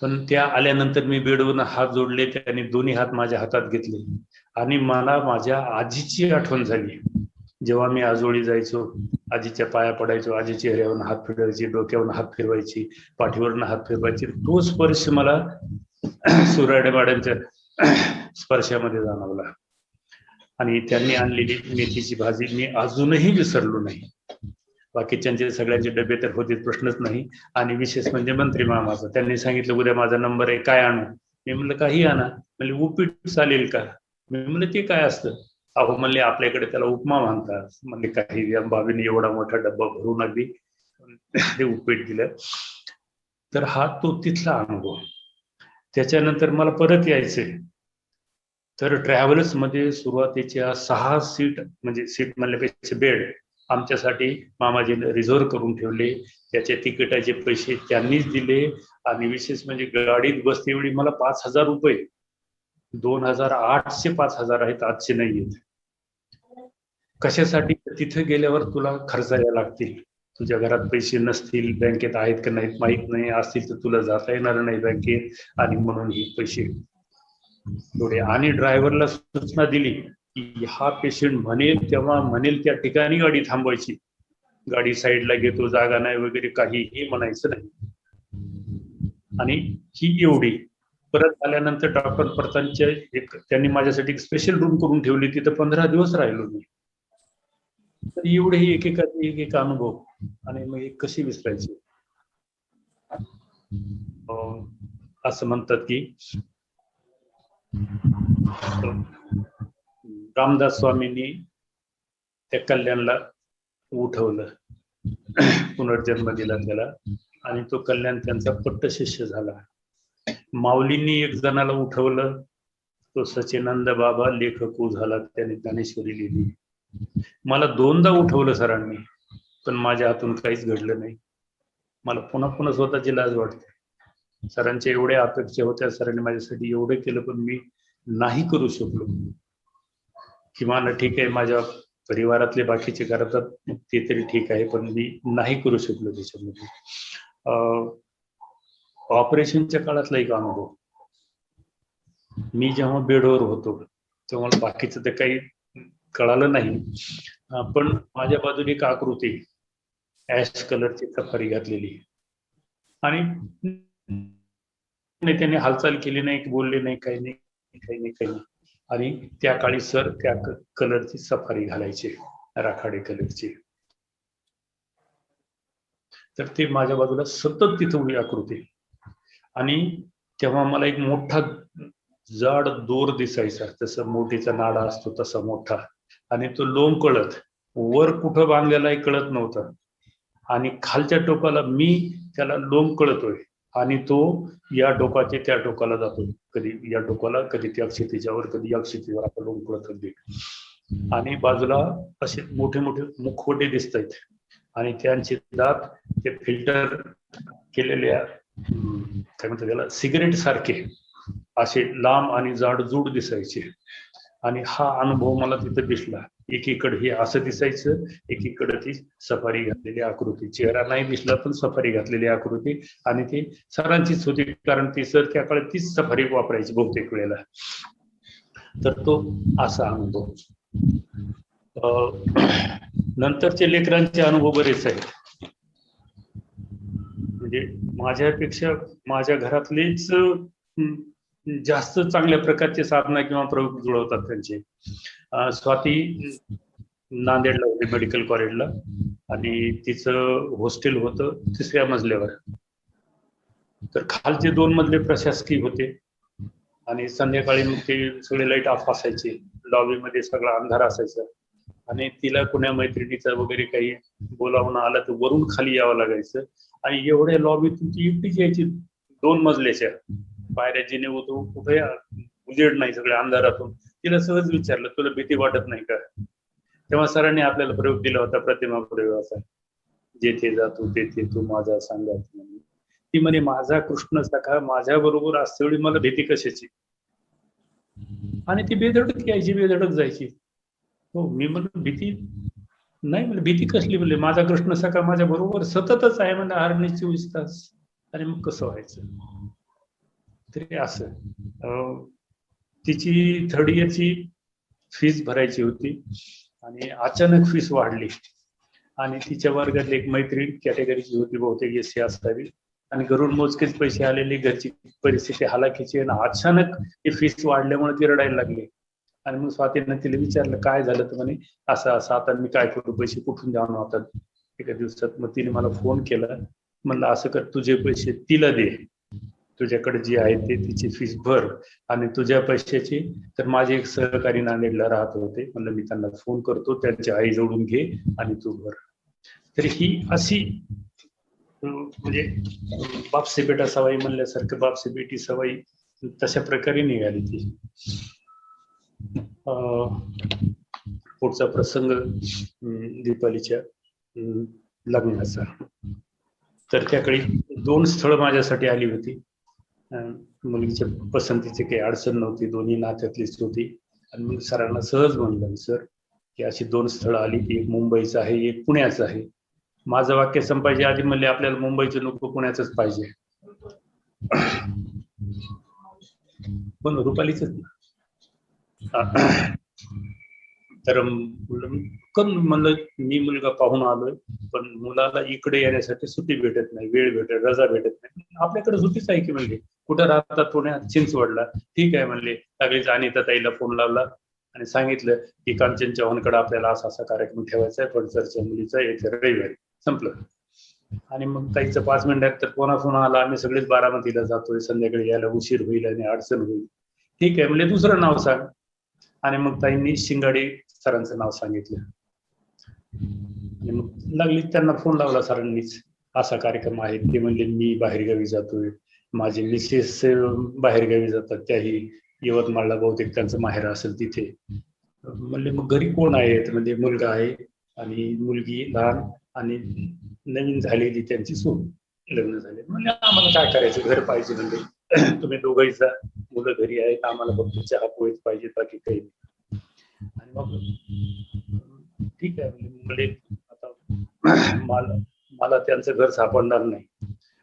पण त्या आल्यानंतर मी बेडवरून हात जोडले, त्यांनी दोन्ही हात माझ्या हातात घेतले आणि मला माझ्या आजीची आठवण झाली. जेव्हा मी आजोळी जायचो, आजीच्या पाया पडायचो, आजीच्या चेहऱ्यावरून हात फिरवायची, डोक्यावरून हात फिरवायची, पाठीवरून हात फिरवायची. तो स्पर्श मला सुराडे मॅडमच्या स्पर्शामध्ये जाणवला. आणि त्यांनी आणलेली मेथीची भाजी मी अजूनही विसरलो नाही. बाकीच्यांचे सगळ्यांचे डबे तर होते, प्रश्नच नाही. आणि विशेष म्हणजे मंत्री मामाचं, त्यांनी सांगितलं उद्या माझा नंबर आहे, काय आणू. मी म्हणलं काही आणा. म्हणजे उपीट चालेल का. मी म्हणलं ते काय असतं. अहो म्हणले आपल्याकडे त्याला उपमा म्हणतात. म्हणजे काही बाबीने एवढा मोठा डब्बा भरून अगदी ते उपीट दिलं. तर हा तो तिथला अनुभव. त्याच्यानंतर मला परत यायचंय. तर ट्रॅव्हल्स मध्ये सुरुवातीच्या 6 सीट, म्हणजे सीट म्हणल्यापेक्षा बेड आमच्यासाठी मामाजीने रिझर्व करून ठेवले. त्याचे तिकिटाचे पैसे त्यांनीच दिले. आणि विशेष म्हणजे गाडीत बसते एवढी मला 5,000 रुपये, 2008चे 5,000 आहेत, आजचे नाही आहेत. कशासाठी. तिथे गेल्यावर तुला खर्चायला लागतील. तुझ्या घरात पैसे नसतील, बँकेत आहेत का नाहीत माहित नाही, असतील तर तुला जाता येणार नाही बँकेत, आणि म्हणून हे पैसे थोडे. आणि ड्रायव्हरला सूचना दिली की हा पेशंट म्हणेल तेव्हा म्हणेल त्या ठिकाणी गाडी थांबवायची, गाडी साईडला घेतो, जागा नाही वगैरे काहीही म्हणायचं नाही. आणि ही एवढी. परत आल्यानंतर डॉक्टर प्रतांच्या त्यांनी माझ्यासाठी एक स्पेशल रूम करून ठेवली, तिथं 15 दिवस राहिलो मी. तर एवढे एक अनुभव. आणि मग कशी विसरायची. असं म्हणतात की रामदास स्वामींनी त्या कल्याणला उठवलं, पुनर्जन्म दिला त्याला, आणि तो कल्याण त्यांचा पट्ट शिष्य झाला. माऊलींनी एक जणाला उठवलं, तो सचिनंद बाबा लेखकू झाला, त्याने ज्ञानेश्वरी लिहिली. मला 2दा उठवलं सरांनी, पण माझ्या हातून काहीच घडलं नाही. मला पुन्हा पुन्हा स्वतःची लाज वाटते. सरांच्या एवढ्या अपेक्षा होत्या, सरांनी माझ्यासाठी एवढं केलं, पण मी नाही करू शकलो. किमान ठीक आहे माझ्या परिवारातले बाकीचे करतात ते तरी ठीक आहे, पण मी नाही करू शकलो त्याच्यामध्ये. ऑपरेशनच्या काळातला एक अनुभव. मी जेव्हा बेडवर होतो तेव्हा बाकीचं तर काही कळालं नाही, पण माझ्या बाजूने एक आकृती ऍश कलरची सफारी घातलेली, आणि त्याने हालचाल केली नाही, बोलले नाही, काही नाही. आणि त्या काळी सर त्या कलरची सफारी घालायचे, राखाडे कलरची. तर ते माझ्या बाजूला सतत तिथं उभी आकृती. आणि तेव्हा मला एक मोठा जाड दोर दिसायचा, तसं मोठीचा नाडा असतो तसा मोठा, आणि तो लोंबकळत वर कुठं बांधलेला आहे कळत नव्हता, आणि खालच्या टोकाला मी त्याला लोंबकळतोय, आणि तो या टोकाचे त्या टोकाला जातो, कधी या टोकाला, कधी त्या क्षितिजावर, कधी या क्षितिजावर, आपण लोंबकळत अगदी. आणि बाजूला असे मोठे मोठे मुखवटे दिसत आहेत, आणि त्यांचे दात ते फिल्टर केलेल्या काय म्हणतात त्याला, सिगरेट सारखे असे लांब आणि जाडजूड दिसायचे. आणि हा अनुभव मला तिथं दिसला. एकीकडे हे असं दिसायचं, एकीकडे ती सफारी घातलेली आकृती, चेहरा नाही दिसला पण सफारी घातलेली आकृती, आणि ती सरांचीच होती, कारण ती सर त्या काळात तीच सफारी वापरायची बहुतेक वेळेला. तर तो असा अनुभव. नंतरचे लेकरांचे अनुभव बरेच आहेत. म्हणजे माझ्यापेक्षा माझ्या घरातलेच जास्त चांगल्या प्रकारचे साधना किंवा प्रयोग जुळवतात त्यांचे. स्वाती नांदेडला होती मेडिकल कॉलेजला, आणि तिचं हॉस्टेल होतं 3ऱ्या मजल्यावर. तर खालचे 2 मजले प्रशासकीय होते, आणि संध्याकाळी मग ते सगळे लाईट ऑफ असायचे, लॉबीमध्ये सगळा अंधार असायचा, आणि तिला कुण्या मैत्रिणीचा वगैरे काही बोलावणं आलं तर वरून खाली यावं लागायचं, आणि एवढ्या लॉबीतून ती एकटीच यायची 2 मजल्याच्या पायऱ्या जिने होतो, कुठे उजेड नाही, सगळ्या अंधारातून. तिला सहज विचारलं, तुला भीती वाटत नाही का? तेव्हा सरांनी आपल्याला प्रयोग दिला होता, प्रतिमा प्रयोगाचा, जेथे जातो तेथे तू माझा सांगा. ती म्हणे, माझा कृष्ण सखा माझ्या बरोबर असते वेळी मला भीती कशाची? आणि ती बेधडक यायची, बेधडक जायची. हो, मी म्हणलं भीती नाही, म्हणजे भीती कसली? म्हणले, माझा कृष्ण सखा माझ्या बरोबर सततच आहे म्हणजे 24 तास. आणि मग कसं व्हायचं? तरी असं तिची 3rd इयरची फीस भरायची होती, आणि अचानक फीस वाढली, आणि तिच्या वर्गातली एक मैत्रीण कॅटेगरीची होती, बहुतेक SC असावी, आणि घरून मोजकेच पैसे आलेले, घरची परिस्थिती हालाकीची, आणि अचानक ही फीस वाढल्यामुळे ती रडायला लागली. आणि मग स्वातीनं तिला विचारलं, काय झालं? तर म्हणे, असं असं, आता मी काय करू, पैसे कुठून द्यावं होतात एका दिवसात. मग तिने मला फोन केला, म्हणलं असं कर, तुझे पैसे तिला दे, तुझ्याकडे जे आहे ते तिची फीस भर, आणि तुझ्या पैशाची तर माझे एक सहकारी नांदेडला राहत होते, म्हणलं मी त्यांना फोन करतो, त्यांची आई जोडून घे आणि तू भर. तर ही अशी म्हणजे बापसे बेटा सवाई म्हणल्यासारखं, बापसे बेटी सवाई, तशा प्रकारे निघाली ती. पुढचा प्रसंग दीपालीच्या लग्नाचा. तर त्याकडे 2 स्थळं माझ्यासाठी आली होती. मुलीच्या पसंतीची काही अडचण नव्हती, दोन्ही नात्यातलीच होती. आणि मग सरांना सहज म्हणलं, सर की अशी 2 स्थळं आली, की एक मुंबईचं आहे, एक पुण्याचं आहे. माझं वाक्य संपायच्या आधी म्हणले, आपल्याला मुंबईचं नको, पुण्याचंच पाहिजे. पण रुपालीच तर म्हणलं, मी मुलगा पाहून आलोय, पण मुलाला इकडे येण्यासाठी सुट्टी भेटत नाही, वेळ भेटत, रजा भेटत नाही. आपल्याकडे सुट्टीच आहे की? म्हणले, कुठं राहतात? पुण्यात, चिंचवडला. ठीक आहे म्हणले. लागलीच अनिता ताईला फोन लावला आणि सांगितलं की कांचन चव्हाणकडे आपल्याला असा असा कार्यक्रम ठेवायचा आहे, फडसरच्या मुलीचा, येत्या रविवारी. संपलं. आणि मग ताईचं 5 मिनिटात तर फोन आला, आम्ही सगळेच बारामतीला जातोय, संध्याकाळी यायला उशीर होईल आणि अडचण होईल. ठीक आहे म्हणले, दुसरं नाव सांग. आणि मग ताईंनी शिंगाडे सरांचं नाव सांगितलं, आणि मग लागली त्यांना फोन लावला सरांनीच, असा कार्यक्रम आहे. ते म्हणले, मी बाहेरगावी जातोय, माझे मिसेस बाहेरगावी जातात, त्याही यवतमाळला बहुतेक त्यांचं माहेर असेल तिथे. म्हणले, मग घरी कोण आहे? म्हणजे मुलगा आहे आणि मुलगी लहान, आणि नवीन झालेली त्यांची सून, लग्न झाले. म्हणजे आम्हाला काय करायचं, घर पाहिजे. म्हणजे तुम्ही दोघंही जा, मुलं घरी आहेत, आम्हाला फक्त चहा पोळीच पाहिजे, बाकी काही नाही. आणि मग ठीक आहे म्हणजे आता मला त्यांचं घर सापडणार नाही,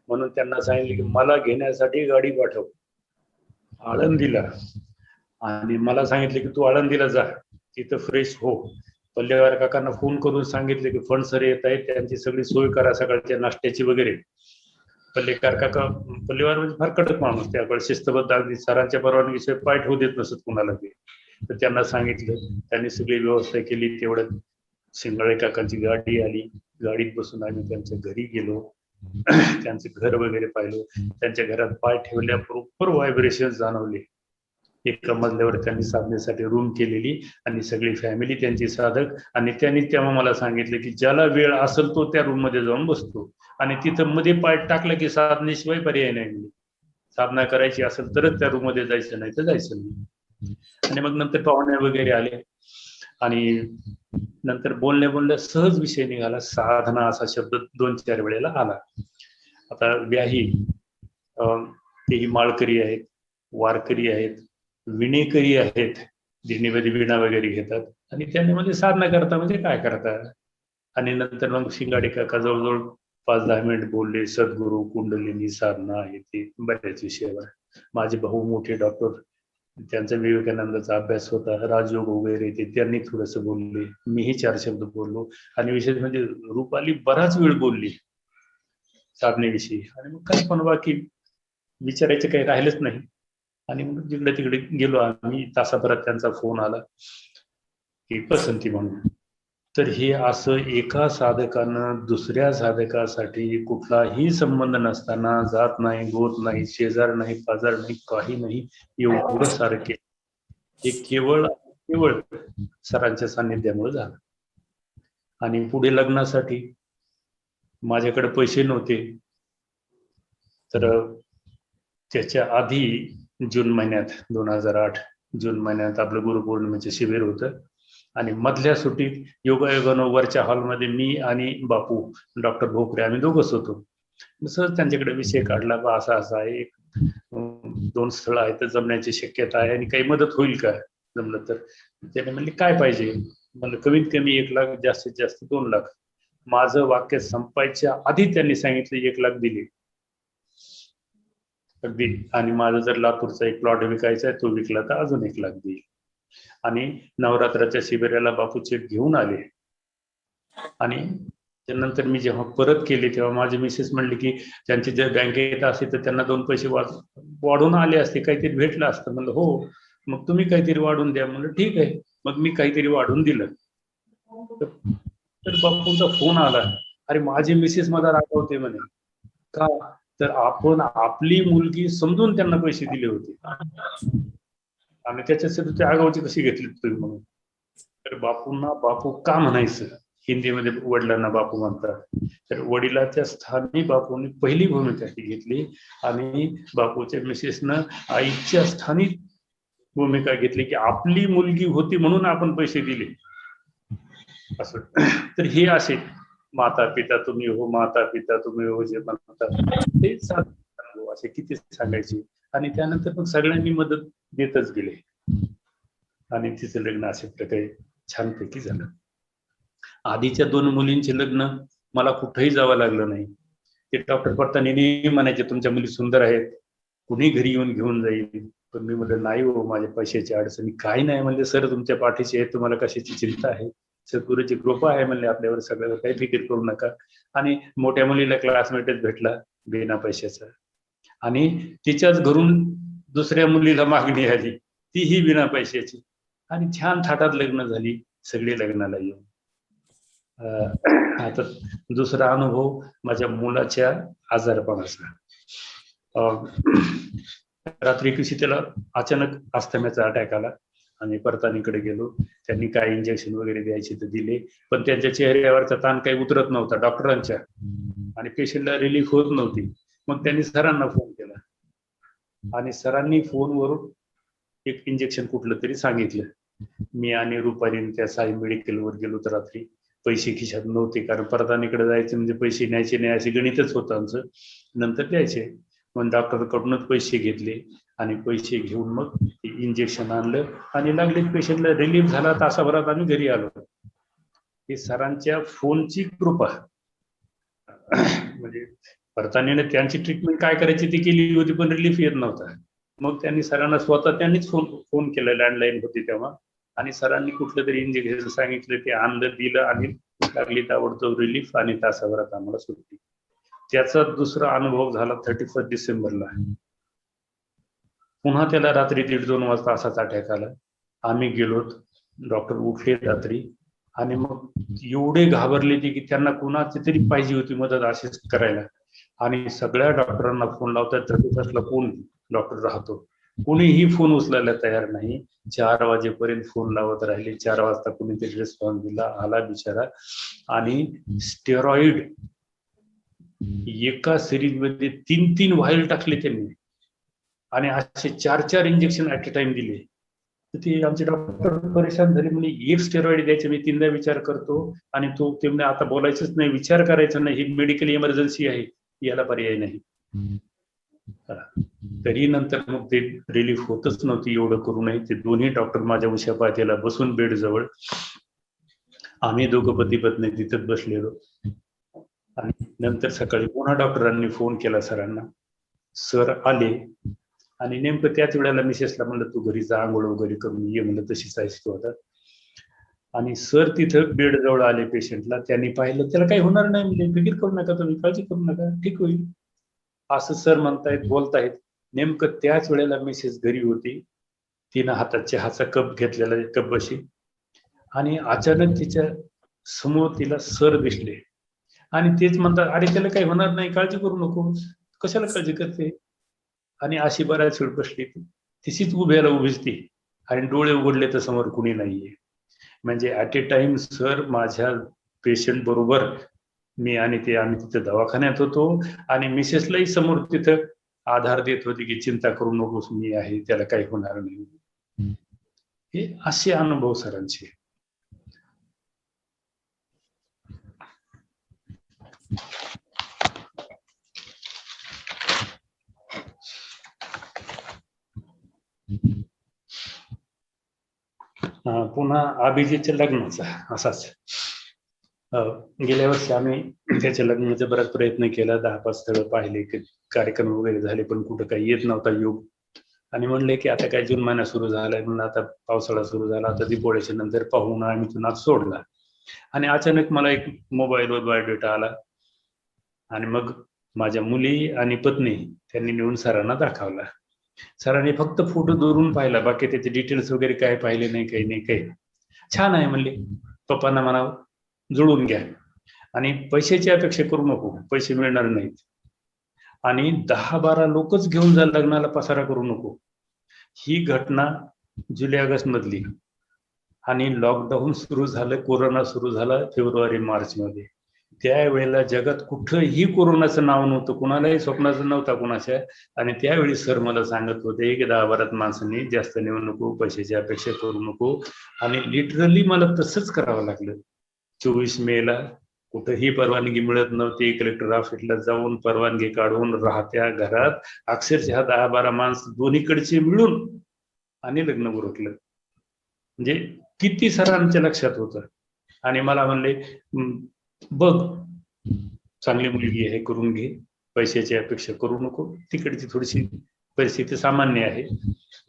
म्हणून त्यांना सांगितलं की मला घेण्यासाठी गाडी पाठव आळंदीला. आणि मला सांगितलं की तू आळंदीला जा, तिथं फ्रेश हो. पल्लेवार काकांना फोन करून सांगितले की फंड सर येत आहेत, त्यांची सगळी सोय करा सकाळच्या नाश्त्याची वगैरे. पल्लेवार काका, पल्लेवार म्हणजे फार कडक माणूस, त्याकडे शिस्तबद्ध, अगदी सरांच्या परवानगीशिवाय पाय ठेवू देत नसत कुणाला ते. तर त्यांना सांगितलं, त्यांनी सगळी व्यवस्था केली. तेवढ्यात शिंगाळे काकांची गाडी आली, गाडीत बसून आम्ही त्यांच्या घरी गेलो, त्यांचं घर वगैरे पाहिलं. त्यांच्या घरात पाय ठेवल्याबरोबर व्हायब्रेशन जाणवले. एका मजल्यावर त्यांनी साधण्यासाठी रूम केलेली, आणि सगळी फॅमिली त्यांची साधक. आणि त्यांनी तेव्हा मला सांगितलं की ज्याला वेळ असेल तो त्या रूम मध्ये जाऊन बसतो, आणि तिथं मध्ये पाय टाकलं की साधनेशिवाय पर्याय नाही. साधना करायची असेल तरच त्या रूम मध्ये जायचं, नाही तर जायचं नाही. आणि मग नंतर पाहुणे वगैरे आले, आणि नंतर बोलण्या सहज विषय निघाला. साधना असा शब्द 2-4 वेळेला आला. आता व्याही तेही माळकरी आहेत, वारकरी आहेत, विणेकरी आहेत, दिंडीमध्ये वीणा वगैरे घेतात आणि त्यांनी म्हणजे साधना करता म्हणजे काय करता. आणि नंतर मग शिंगाडे काका जवळजवळ 5-10 मिनिट बोलले. सद्गुरू, कुंडलिनी, साधना आहे ते बऱ्याच विषयावर. माझे भाऊ मोठे डॉक्टर, त्यांचा विवेकानंदाचा अभ्यास होता, राजयोग वगैरे ते त्यांनी थोडस बोलले. मीही 4 शब्द बोललो. आणि विशेष म्हणजे रुपाली बराच वेळ बोलली साधनेविषयी. आणि मग काय पण बाकी विचारायचं काही राहिलंच नाही. आणि मग जिकडे तिकडे गेलो आम्ही. तासाभरात त्यांचा फोन आला की पसंती म्हणून. तर हे असं एका साधकानं दुसऱ्या साधकासाठी कुठलाही संबंध नसताना, जात नाही, गोत नाही, शेजार नाही, पाजार नाही, काही नाही, एवढं सारखे हे केवळ केवळ सरांच्या सान्निध्यामुळे झालं. आणि पुढे लग्नासाठी माझ्याकडे पैसे नव्हते. तर त्याच्या आधी जून महिन्यात 2008 जून महिन्यात आपलं गुरुपौर्णिमेचं शिबिर होतं. आणि मधल्या सुट्टीत योगायोगानं वरच्या हॉलमध्ये मी आणि बापू डॉक्टर भोकरे आम्ही दोघंच होतो. सहज त्यांच्याकडे विषय काढला, बा असा असा आहे, 2 स्थळ आहेत तर जमण्याची शक्यता आहे आणि काही मदत होईल का जमलं तर. त्याने म्हणले काय पाहिजे. म्हणलं कमीत कमी 1 लाख, जास्तीत जास्त 2 लाख. माझं वाक्य संपायच्या आधी त्यांनी सांगितलं 1 लाख दिले अगदी. आणि माझा जर लातूरचा एक प्लॉट विकायचा आहे, तो विकला तर अजून 1 लाख देईल. आणि नवरात्राच्या शिबिराला बापू चेक घेऊन आले. आणि त्यानंतर मी जेव्हा परत केले तेव्हा माझी मिसेस म्हणली की त्यांचे जर बँकेत असते तर त्यांना 2 पैसे वाढून आले असते, काहीतरी भेटलं असतं. म्हणलं हो, मग तुम्ही काहीतरी वाढून द्या. म्हणलं ठीक आहे. मग मी काहीतरी वाढून दिलं. तर बापूंचा फोन आला, अरे माझी मिसेस मला रागवते म्हणे. का तर आपण आपली मुलगी समजून त्यांना पैसे दिले होते आणि त्याच्यासाठी ते आगाऊची कशी घेतली तुम्ही म्हणून. तर बापूंना बापू का म्हणायचं, हिंदीमध्ये वडिलांना बापू म्हणतात. तर वडिलाच्या स्थानी बापूंनी पहिली भूमिका ही घेतली आणि बापूच्या मिसेसनं आईच्या स्थानी भूमिका घेतली की आपली मुलगी होती म्हणून आपण पैसे दिले असं. तर हे असे माता पिता तुम्ही हो, माता पिता तुम्ही हो जे म्हणतात ते असे किती सांगायचे. आणि त्यानंतर मग सगळ्यांनी मदत देतच गेले आणि तिचं लग्न अशा प्रकारे छानपैकी झालं. आधीच्या 2 मुलींचे लग्न मला कुठेही जावं लागलं नाही. ते डॉक्टर पडताना नेहमी म्हणायचे तुमच्या मुली सुंदर आहेत, कुणी घरी येऊन घेऊन जाईल. पण मी म्हणलं नाही हो, माझ्या पैशाची अडचणी काही नाही. म्हणजे सर तुमच्या पाठीशी आहे, तुम्हाला कशाची चिंता आहे, सद्गुरूची कृपा आहे म्हणले आपल्यावर, सगळ्यावर काही फिकीर करू नका. आणि मोठ्या मुलीला क्लासमेटच भेटला बिना पैशाचा. आणि तिच्याच घरून दुसऱ्या मुलीला मागणी आली, तीही बिना पैशाची. आणि छान थाटात लग्न झाली, सगळी लग्नाला येऊन. आता दुसरा अनुभव माझ्या मुलाच्या आजारपणाचा. रात्री दिवशी त्याला अचानक अस्थम्याचा अटॅक आला आणि परतानीकडे गेलो. त्यांनी काय इंजेक्शन वगैरे द्यायचे तर दिले, पण त्यांच्या चेहऱ्यावरचा ताण काही उतरत नव्हता डॉक्टरांच्या आणि पेशंटला रिलीफ होत नव्हती. मग त्यांनी सरांना फोन केला आणि सरांनी फोनवरून एक इंजेक्शन कुठलं तरी सांगितलं. मी आणि रुपाली त्या साई मेडिकलवर गेलो तर रात्री पैसे खिशात नव्हते, कारण परतानीकडे जायचे म्हणजे पैसे न्यायचे नाही असे गणितच होतं आमचं. नंतर द्यायचे. मग डॉक्टरकडूनच पैसे घेतले आणि पैसे घेऊन मग इंजेक्शन आणलं आणि लागलीच पेशंटला रिलीफ झाला. तासाभरात आम्ही घरी आलो. हे सरांच्या फोनची कृपा. म्हणजे परतानीने त्यांची ट्रीटमेंट काय करायची ती केली होती, पण रिलीफ येत नव्हता. मग त्यांनी सरांना स्वतः त्यांनीच फोन केला, लँडलाईन होती तेव्हा, आणि सरांनी कुठलं तरी इंजेक्शन सांगितलं, ते आणलं, दिलं आणि लागली ताबडतोब रिलीफ आणि तासाभरात आम्हाला सुट्टी. त्याचा दुसरा अनुभव झाला 31 डिसेंबरला. पुन्हा त्याला रात्री 1:30-2 वाजता असाच अटॅक आला. आम्ही गेलो, डॉक्टर उठले रात्री आणि मग एवढे घाबरले की त्यांना कुणाची तरी पाहिजे होती मदत अशीच करायला. आणि सगळ्या डॉक्टरांना फोन लावतात, 31ला कोण डॉक्टर राहतो, कोणीही फोन उचलायला तयार नाही. 4 वाजेपर्यंत फोन लावत राहिले. 4 वाजता कोणीतरी रिस्पॉन्स दिला, आला बिचारा. आणि स्टेरॉइड एका सिरीज मध्ये 3 व्हाईल टाकले त्यांनी आणि असे 4 इंजेक्शन ऍट अ टाइम दिले. तर ते आमचे डॉक्टर परेशान झाले. म्हणजे एक स्टेरॉइड द्यायचे मी 3दा विचार करतो आणि तो तेवढे आता बोलायचंच नाही, विचार करायचा नाही, ही मेडिकल इमर्जन्सी आहे, याला पर्याय नाही. तरी नंतर मग ते रिलीफ होतच नव्हती एवढं करू नये. ते दोन्ही डॉक्टर माझ्या उशा पायथ्याला बसून बेड जवळ, आम्ही दोघं पती पत्नी तिथंच बसलेलो. आणि नंतर सकाळी पुन्हा डॉक्टरांनी फोन केला सरांना. सर आले आणि नेमकं त्याच वेळेला मिसेसला म्हणलं तू घरी जा, आंघोळ वगैरे करून ये म्हणलं, तशीच आहेस तू आता. आणि सर तिथं बेड जवळ आले पेशंटला, त्यांनी पाहिलं, त्याला काही होणार नाही म्हणजे फिकीर करू नका तुम्ही, काळजी करू नका, ठीक होईल असं सर म्हणतायत बोलतायत. नेमकं त्याच वेळेला मिसेस घरी होती. तिनं हातात चहाचा कप घेतलेला, कप आणि अचानक तिच्या समोर तिला सर दिसले आणि तेच म्हणतात, अरे त्याला काही होणार नाही, काळजी करू नको, कशाला काळजी करते. आणि अशी बऱ्याच वेळ बसली ती, तिशीच उभीच ती, आणि डोळे उघडले तर समोर कुणी नाहीये. म्हणजे ऍट ए टाइम सर माझ्या पेशंट बरोबर, मी आणि ते आम्ही तिथे दवाखान्यात होतो, आणि मिसेसलाही समोर तिथं आधार देत होती की चिंता करू नकोस, मी आहे, त्याला काही होणार नाही. हे असे अनुभव सरांचे. पुन्हा अभिजितच्या लग्नाचा असाच, गेल्या वर्षी आम्ही त्याच्या लग्नाचा बराच प्रयत्न केला, 10-5 स्थळं पाहिले, कार्यक्रम वगैरे झाले, पण कुठं काही येत नव्हता योग. आणि म्हणले की आता काय जून महिना सुरू झालाय, म्हणून आता पावसाळा सुरू झाला, आता दिपोळीच्या नंतर पाहू ना, आम्ही तो नाद सोडला. आणि अचानक मला एक मोबाईलवर बायोडेटा आला, आणि मग माझ्या मुली आणि पत्नी त्यांनी नेऊन सरांना दाखवला. सरांनी फक्त फोटो दुरून पाहिला, बाकी त्याचे डिटेल्स वगैरे काय पाहिले नाही, काही नाही, काही. छान आहे म्हणले, पप्पांना म्हणावं जुळून घ्या, आणि पैशाची अपेक्षा करू नको, पैसे मिळणार नाहीत, आणि 10-12 लोकच घेऊन जा लग्नाला, पसारा करू नको. ही घटना जुलै-ऑगस्ट मधली, आणि लॉकडाऊन सुरू झालं, कोरोना सुरू झाला फेब्रुवारी-मार्च मध्ये. त्यावेळेला जगात कुठंही कोरोनाचं नाव नव्हतं, कुणालाही स्वप्नाचं नव्हता कुणाच्या. आणि त्यावेळी सर मला सांगत होते की 10-12 माणसांनी जास्त नेऊ नको, पैशाची अपेक्षा करू नको. आणि लिटरली मला तसंच करावं लागलं. 24 मेला कुठंही परवानगी मिळत नव्हती, कलेक्टर ऑफिसला जाऊन परवानगी काढून राहत्या घरात अक्षरशः 10-12 माणसं दोन्हीकडचे मिळून आणि लग्न उरकलं. म्हणजे किती सरांच्या लक्षात होतं. आणि मला म्हणले बघ, चांगली मुलगी आहे, करून घे, पैशाची अपेक्षा करू नको, तिकडची थोडीशी परिस्थिती सामान्य आहे,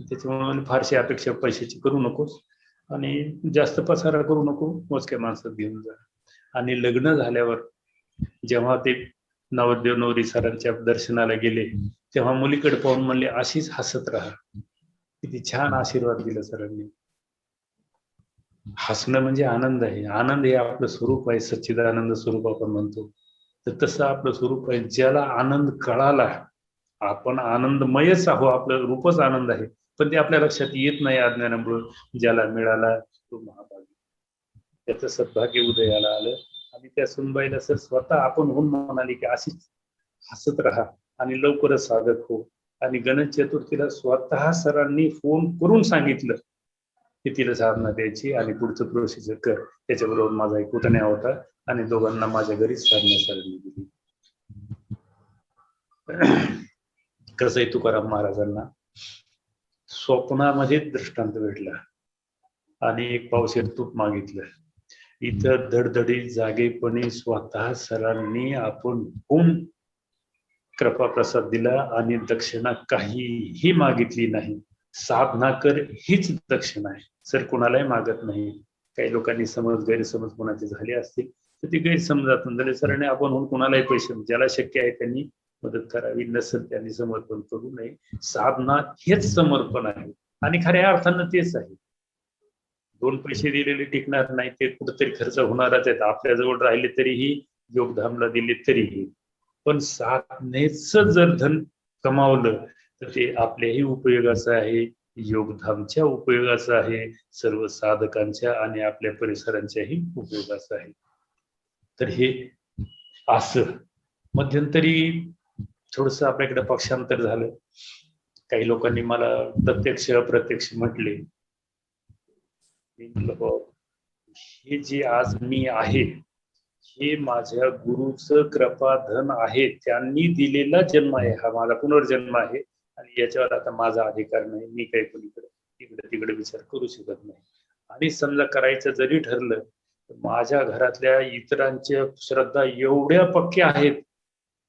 त्याच्यामुळे फारशी अपेक्षा पैशाची करू नकोस, आणि जास्त पसारा करू नको, मोजक्या माणसात घेऊन जा. आणि लग्न झाल्यावर जेव्हा ते नवरदेव नवरी सरांच्या दर्शनाला गेले, तेव्हा मुलीकडे पाहून म्हणले अशीच हसत राहा. किती छान आशीर्वाद दिला सरांनी. हसणं म्हणजे आनंद आहे, आनंद हे आपलं स्वरूप आहे, सच्चिदानंद स्वरूप आपण म्हणतो. तर तसं आपलं स्वरूप आहे. ज्याला आनंद कळाला, आपण आनंदमयच आहो, आपलं रूपच आनंद आहे, पण ते आपल्या लक्षात येत नाही अज्ञानामुळं. ज्याला मिळाला तो महाभाग्य, त्याचं सद्भाग्य उदयाला आलं. आणि त्या सुनबाईला सर स्वतः आपण होऊन म्हणाले की अशीच हसत राहा आणि लवकरच साधक हो. आणि गणेश चतुर्थीला स्वतः सरांनी फोन करून सांगितलं की तिला साधना द्यायची आणि पुढचं प्रोसिजर कर. त्याच्याबरोबर माझा एक पुतण्या होता आणि दोघांना माझ्या घरीच साधना सरांनी दिली. कसंही तुकाराम महाराजांना स्वप्नामध्ये दृष्टांत भेटला आणि एक पावशेर तूप मागितलं. इथं धडधडी जागेपणे स्वतः सरांनी आपण होऊन कृपा प्रसाद दिला आणि दक्षिणा काहीही मागितली नाही. साधना कर हीच दक्षिणा आहे. सर कोणालाही मागत नाही. काही लोकांनी गैरसमज कोणाचे झाले असतील तर ते गैरसमजातून झाले. सरांनी आपण होऊन कोणालाही पैसे, ज्याला शक्य आहे त्यांनी मदत करावी, नसेल त्यांनी समर्पण करू नये. साधना हेच समर्पण आहे आणि खऱ्या अर्थानं तेच आहे. 2 पैसे दिलेले टिकणार नाही, ते कुठेतरी खर्च होणारच आहेत. आपल्याजवळ राहिले तरीही, योगधामला दिले तरीही. पण साधनेचं जर धन कमावलं तर ते आपल्याही उपयोगाचं आहे, योगधामच्या उपयोगाचं आहे, सर्व साधकांच्या आणि आपल्या परिसरांच्याही उपयोगाचं आहे. तर हे असं मध्यंतरी थोडस आपल्याकडे पक्षांतर झालं. काही लोकांनी मला प्रत्यक्ष अप्रत्यक्ष म्हटले, हे जे आज मी आहे हे माझ्या गुरुचं कृपाधन आहे, त्यांनी दिलेला जन्म आहे, हा माझा पुनर्जन्म आहे आणि याच्यावर आता माझा अधिकार नाही, मी काही कोणीकडे इकडे तिकडे विचार करू शकत नाही. आणि समजा करायचं जरी ठरलं तर माझ्या घरातल्या इतरांच्या श्रद्धा एवढ्या पक्क्या आहेत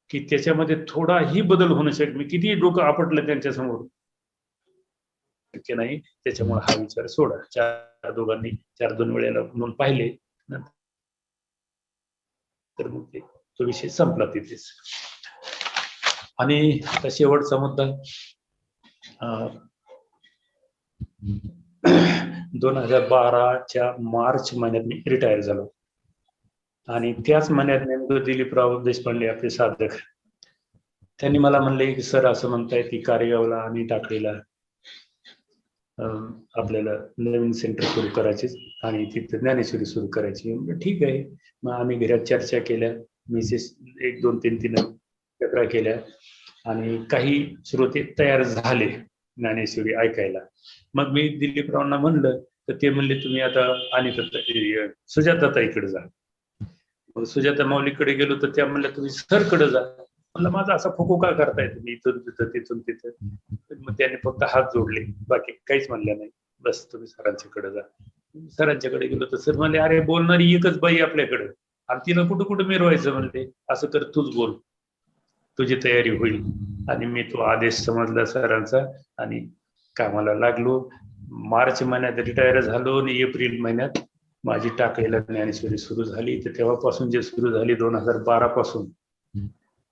की त्याच्यामध्ये थोडाही बदल होणं शक्य, मी किती डोकं आपटलं त्यांच्या समोर शक्य नाही. त्याच्यामुळे हा विचार सोडा. चार दोघांनी 4-2 वेळेला म्हणून पाहिले तर मग तो विषय संपला तिथेच. आणि शेवटचा मुद्दा 2012च्या मार्च महिन्यात मी रिटायर झालो आणि त्याच महिन्यात नेमकं दिलीपराव देशपांडे आपले साधक त्यांनी मला म्हणले की सर असं म्हणताय की कारेगावला आणि टाकळीला आपल्याला नवीन सेंटर सुरू करायचे आणि तिथे ज्ञानेश्वरी सुरू करायची. ठीक आहे. मग आम्ही घरात चर्चा केल्या, मिसेस 1, 2, 3 चक्रा केल्या आणि काही श्रोते तयार झाले ज्ञानेश्वरी ऐकायला. मग मी दिलीपरावांना म्हणलं तर ते म्हणले तुम्ही आता आणि सुजाताताईकडे जा. मग सुजाता माऊलीकडे गेलो तर त्या म्हणल्या तुम्ही सरकडे जा. म्हणलं माझा असा फोको का करताय तुम्ही इथून तिथं तिथून तिथं. मग त्याने फक्त हात जोडले, बाकी काहीच म्हणलं नाही. बस तुम्ही सरांच्याकडे जा. सरांच्याकडे गेलो तर सर म्हणले अरे बोलणारी एकच बाई आपल्याकडे आणि तिला कुठं कुठं मिरवायचं म्हणते, असं कर तूच बोल, तुझी तयारी होईल. आणि मी तो आदेश समजला सरांचा आणि कामाला लागलो. मार्च महिन्यात रिटायर झालो आणि एप्रिल महिन्यात माझी टाकळीला ज्ञानेश्वरी सुरू झाली. तर तेव्हापासून जे सुरू झाली 2012 पासून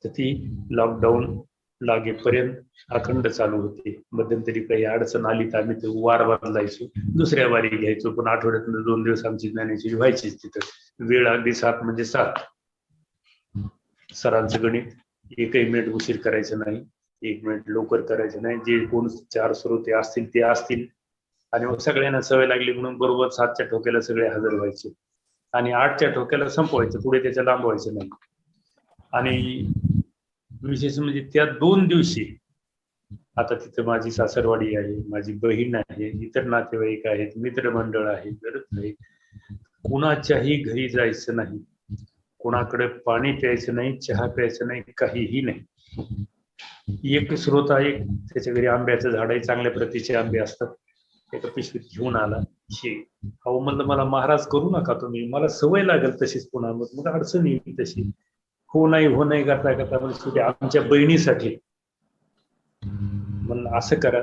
तर ती लॉकडाऊन लागेपर्यंत अखंड चालू होती. मध्यंतरी काही अडचण आली तर आम्ही ते वार बदलायचो, दुसऱ्या वारी घ्यायचो, पण आठवड्यातून 2 दिवस आमची ज्ञानेश्वरी व्हायचीच तिथं. वेळ अगदी 7 म्हणजे 7. सरांचं गणित एकही मिनिट उशीर करायचं नाही, 1 मिनिट लवकर करायचं नाही. जे कोण 4 श्रोते असतील ते असतील आणि मग सगळ्यांना सवय लागली म्हणून बरोबर 7च्या ठोक्याला सगळे हजर व्हायचे आणि 8च्या ठोक्याला संपवायचं, पुढे त्याच्या लांब व्हायचं नाही. आणि विशेष म्हणजे त्या 2 दिवशी आता तिथं माझी सासरवाडी आहे, माझी बहीण आहे, इतर नातेवाईक आहेत, मित्रमंडळ आहे, गरज आहे. कुणाच्याही घरी जायचं नाही, कोणाकडे पाणी प्यायचं नाही, चहा प्यायचं नाही, काहीही नाही. एक स्रोत आहे, त्याच्या घरी आंब्याचं झाड आहे, चांगल्या प्रतीचे आंबे असतात. एका पिशवीत घेऊन आला. अहो म्हणलं मला महाराज करू नका तुम्ही, मला सवय लागेल तशीच पुन्हा. मग अडचण येईल तशी. हो नाही करता करता म्हणजे आमच्या बहिणीसाठी म्हणलं असं करा,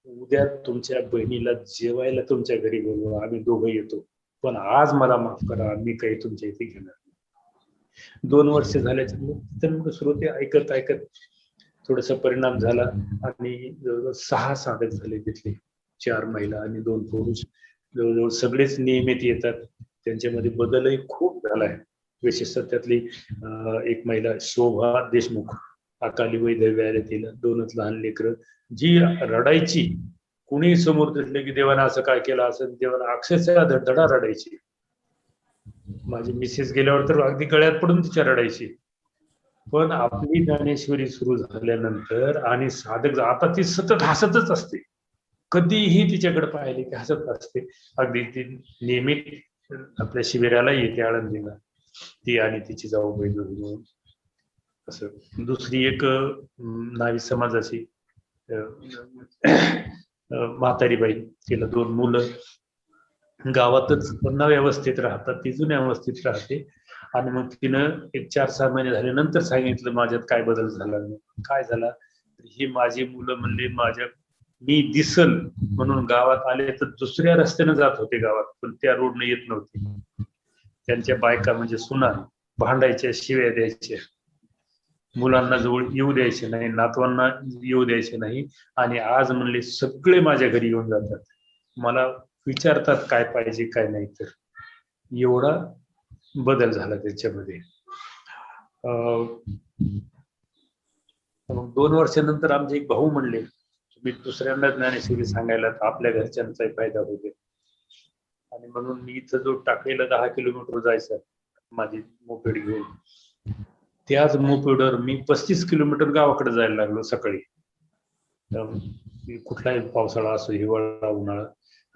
उद्या तुमच्या बहिणीला जेवायला तुमच्या घरी बोलवा, आम्ही दोघं येतो, पण आज मला माफ करा, मी काही तुमच्या इथे घेणार नाही. 2 वर्ष झाल्याच्या मग श्रोते ऐकत ऐकत थोडासा परिणाम झाला आणि जवळजवळ 6 साधक झाले तिथले, 4 महिला आणि 2 पुरुष. जवळजवळ सगळेच नियमित येतात. त्यांच्यामध्ये बदलही खूप झालाय. विशेषतः त्यातली एक महिला शोभा देशमुख, अकाली वैधव्य आले तिला, 2च लहान लेकरं, जी रडायची. कुणी समोर दिसले की देवानं असं काय केलं असं, देवानं अक्षरशः धडधडा रडायची. माझी मिसेस गेल्यावर तर अगदी गळ्यात पडून तिच्या रडायची. पण आपली ज्ञानेश्वरी सुरू झाल्यानंतर आणि साधक आता ती सतत हसतच असते, कधीही तिच्याकडे पाहिले की हसत असते. अगदी ती नियमित आपल्या शिबिराला येते आळंदीला, ती आणि तिची जाऊबाई म्हणून. असं दुसरी एक नावी समाजाची म्हातारीबाई, तिला 2 मुलं, गावातच नव्या वस्तीत राहतात, ती जुन्या वस्तीत राहते. आणि मग तिनं एक 4-6 महिने झाल्यानंतर सांगितलं माझ्यात काय बदल झाला. काय झाला, ही माझी मुलं म्हणले मी दिसल म्हणून गावात आले तर दुसऱ्या रस्त्याने जात होते गावात, पण त्या रोडने येत नव्हते. त्यांच्या बायका म्हणजे सुना भांडायच्या, शिव्या द्यायच्या, मुलांना जवळ येऊ द्यायचे नाही, नातवांना येऊ द्यायचे नाही. आणि आज म्हणले सगळे माझ्या घरी येऊन जातात, मला विचारतात काय पाहिजे काय नाही. तर एवढा बदल झाला त्याच्यामध्ये. 2 वर्षानंतर आमचे एक भाऊ म्हणले तुम्ही दुसऱ्यांना ज्ञानेश्वरी सांगायला तर आपल्या घरच्यांचाही फायदा होते. आणि म्हणून मी इथं जो टाकलेला 10 किलोमीटर जायचा माझी मोपेड घेऊन, त्याच मोपेडवर मी 35 किलोमीटर गावाकडे जायला लागलो सकाळी. कुठलाही पावसाळा असो, हिवाळा, उन्हाळा.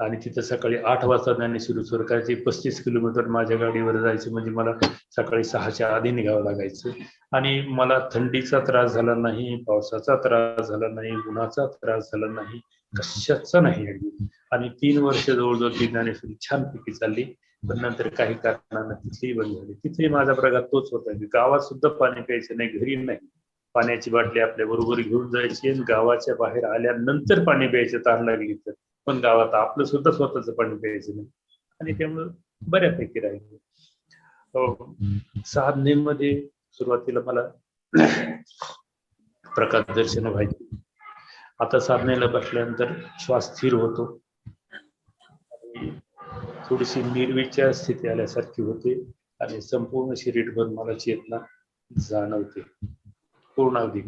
आणि तिथं सकाळी 8 वाजता ज्ञानेश्वरी सुरू करायची. 35 किलोमीटर माझ्या गाडीवर जायचं म्हणजे मला सकाळी 6च्या आधी निघावं लागायचं. आणि मला थंडीचा त्रास झाला नाही, पावसाचा त्रास झाला नाही, उन्हाचा त्रास झाला नाही, कशाचा नाही अगदी. आणि 3 वर्ष जवळजवळ ती ज्ञानेश्वरी छानपैकी चालली. पण नंतर काही कारणानं तिथेही बंद झाली. तिथेही माझा प्रघात तोच होता की गावात सुद्धा पाणी प्यायचं नाही, घरी नाही. पाण्याची बाटली आपल्या बरोबर घेऊन जायची आणि गावाच्या बाहेर आल्यानंतर पाणी प्यायचं तार लागली तर. पण गावात आपलं सुद्धा स्वतःचं पाणी प्यायचं नाही. आणि त्यामुळं बऱ्यापैकी राहिलं. साधनेमध्ये सुरुवातीला मला प्रकाश दर्शन व्हायची. आता साधनेला बसल्यानंतर श्वास स्थिर होतो आणि थोडीशी निर्विचार स्थिती आल्यासारखी होते आणि संपूर्ण शरीरभर मला चेतना जाणवते पूर्ण अगदी.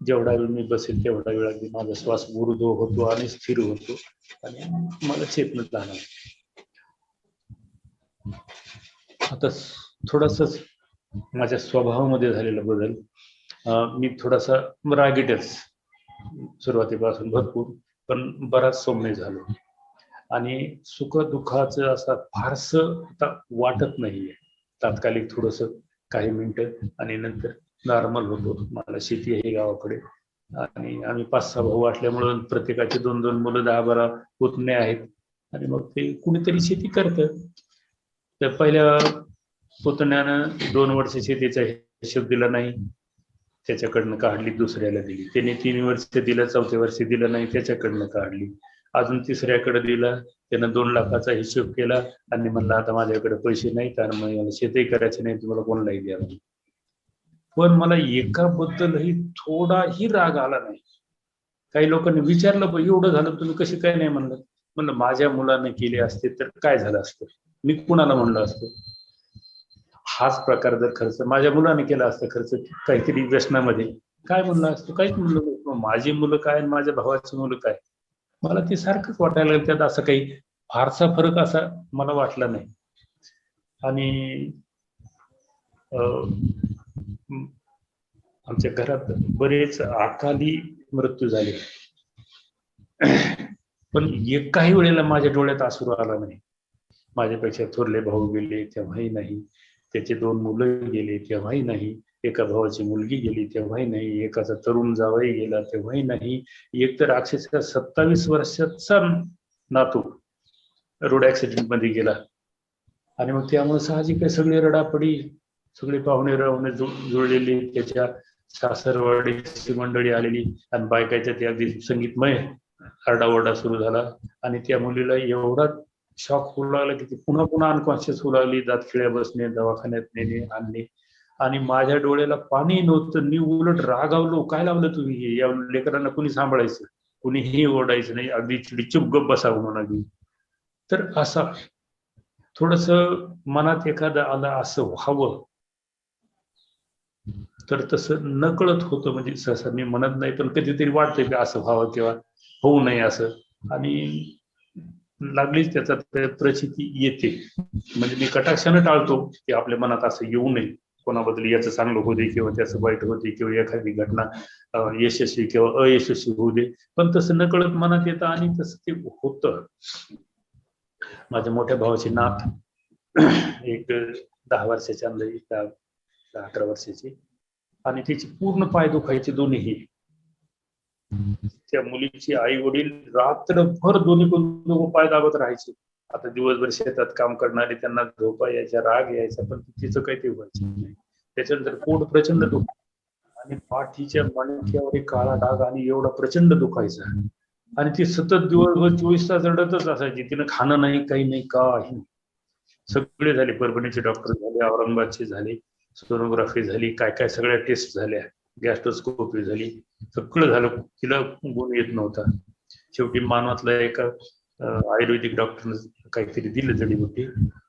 जेवढा वेळ मी बसेल तेवढा वेळ अगदी माझा श्वास ऊर्ध्व होतो आणि स्थिर होतो आणि मला चेतना जाणवते. आता थोडस माझ्या स्वभावामध्ये झालेला बदल, मी थोडासा रागीटच सुरुवातीपासून भरपूर, पण बराच सौम्य झालो आणि सुख दुःखाचं असं फारसं आता वाटत नाहीये. तात्कालिक थोडस काही मिनिटं आणि नंतर नॉर्मल होतो. मला शेती आहे गावाकडे आणि आम्ही 5-6 भाऊ असल्यामुळं प्रत्येकाचे 2-2 मुलं, 10-12 पुतणे आहेत आणि मग ते कुणीतरी शेती करतं. तर पहिल्या पुतण्यानं 2 वर्ष शेतीचा हिशोब दिला नाही, त्याच्याकडनं काढली, दुसऱ्याला दिली. त्याने 3 वर्ष दिलं, 4थ्या वर्षी दिलं नाही, त्याच्याकडनं काढली. अजून तिसऱ्याकडे दिला, त्यानं 2 लाखाचा हिशोब केला आणि म्हणलं आता माझ्याकडे पैसे नाहीत आणि मला शेती करायची नाही, तुम्हाला कोणालाही द्यावं. पण मला एकाबद्दलही थोडाही राग आला नाही. काही लोकांनी विचारलं पण एवढं झालं तुम्ही कशी काय नाही म्हणलं. म्हणलं माझ्या मुलाने केले असते तर काय झालं असतं, मी कुणाला म्हणलं असतं. हाच प्रकार जर खर्च माझ्या मुलाने केला असता, खर्च काहीतरी व्यसनामध्ये, काय म्हणलं असतं, काहीच म्हणलं नाही. माझी मुलं काय आणि माझ्या भावाची मुलं काय, मला ते सारखंच वाटायला लागलं. त्यात असं काही फारसा फरक असा मला वाटला नाही. आणि आमच्या घरात बरेच अकाली मृत्यू झाले, पण एकाही वेळेला माझ्या डोळ्यात अश्रू आला नाही. माझ्यापेक्षा थोरले भाऊ गेले तेव्हाही नाही, त्याचे 2 मुलं गेले तेव्हाही नाही, एका भावाची मुलगी गेली तेव्हाही नाही, एकाचा तरुण जावई गेला तेव्हाही नाही. एक तर अक्षरशः 27 वर्षाचा नातू रोड ऍक्सिडेंट मध्ये गेला आणि मग त्यामुळे साहजिक आहे सगळे रडापडी, सगळे पाहुणे राहुणे जुळलेली, त्याच्या सासरवाडीची मंडळी आलेली आणि बायकाच्या ते अगदी संगीतमय आरडाओरडा सुरू झाला. आणि त्या मुलीला एवढा शॉक होऊ लागला की ती पुन्हा पुन्हा अनकॉन्शियस होऊ लागली. दातखिळ्या बसणे, दवाखान्यात नेणे आणणे. आणि माझ्या डोळ्याला पाणी नव्हतं. मी उलट रागावलो, काय लावलं तुम्ही, या लेकरांना कुणी सांभाळायचं, कुणीही ओरडायचं नाही, अगदी चिडीचूप गप्प बसावं म्हणून. तर असा थोडस मनात एखादं आलं असं व्हावं, तर तसं नकळत होतं. म्हणजे सहसा मी म्हणत नाही, पण कधीतरी वाटतंय की असं व्हावं किंवा होऊ नये असं. आणि लागलीच त्याचा प्रचिती येते. म्हणजे मी कटाक्षानं टाळतो की आपल्या मनात असं येऊ नये, कोणाबद्दल याचं चांगलं होऊ दे किंवा त्याचं वाईट होते किंवा एखादी घटना यशस्वी किंवा अयशस्वी होऊ दे, पण तसं नकळत मनात येतं आणि तसं ते होतं. माझ्या मोठ्या भावाची नात एक 10 वर्षाची अंदाजे, 10-11 वर्षाची, आणि तिची पूर्ण पाय दुखायचे दोन्हीही. त्या मुलीची आई वडील रात्रभर दोन्ही पण पाय दाबत राहायचे. आता दिवसभर शेतात काम करणारे, त्यांना झोपा यायच्या, राग यायचा, पण तिचं काही ते व्हायचं नाही. त्याच्यानंतर पोट प्रचंड दुख आणि पाठीच्या मणक्यावर काळा डाग आणि एवढा प्रचंड दुखायचा. आणि ती सतत दिवसभर 24 तास रडतच असायची. तिनं खाणं नाही, काही नाही, काही नाही. सगळे झाले, परभणीचे डॉक्टर झाले, औरंगाबादचे झाले, सोनोग्राफी झाली, काय काय सगळ्या टेस्ट झाल्या, गॅस्ट्रोस्कोपी झाली, सगळं झालं. तिला गुण येत नव्हता. शेवटी मानवातला एका आयुर्वेदिक डॉक्टरने काहीतरी दिलं जडीबुटी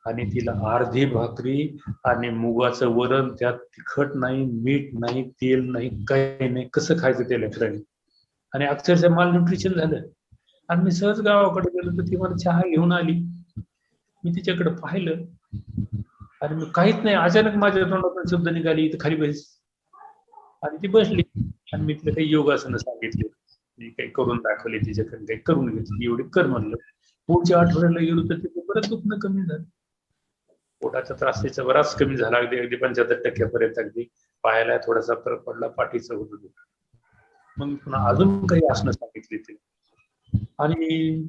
आणि तिला अर्धी भाकरी आणि मुगाचं वरण, त्यात तिखट नाही, मीठ नाही, तेल नाही, काही नाही, कसं खायचं त्या लेकरांनी. आणि अक्षरशः माल न्यूट्रिशन झालं. आणि मी सहज गावाकडे गेलो तर ती मला चहा घेऊन आली. मी तिच्याकडे पाहिलं आणि मी काहीच नाही, अचानक माझ्या तोंडातून शब्द निघाली, इथं खाली बस. आणि ती बसली आणि मी तिला काही योगासनं सांगितले, काही करून दाखवले, तिच्याकडे काही करून घेतली, एवढी कर म्हणलं. पुढच्या आठवड्याला गेलो तर तिथे परत दुखणं कमी झालं. पोटाचा त्रास त्याचा बराच कमी झाला, अगदी अगदी 75% अगदी. पायाला थोडासा फरक पडला, पाठीचं होतं दुखणं. मग पुन्हा अजून काही आसनं सांगितली ते आणि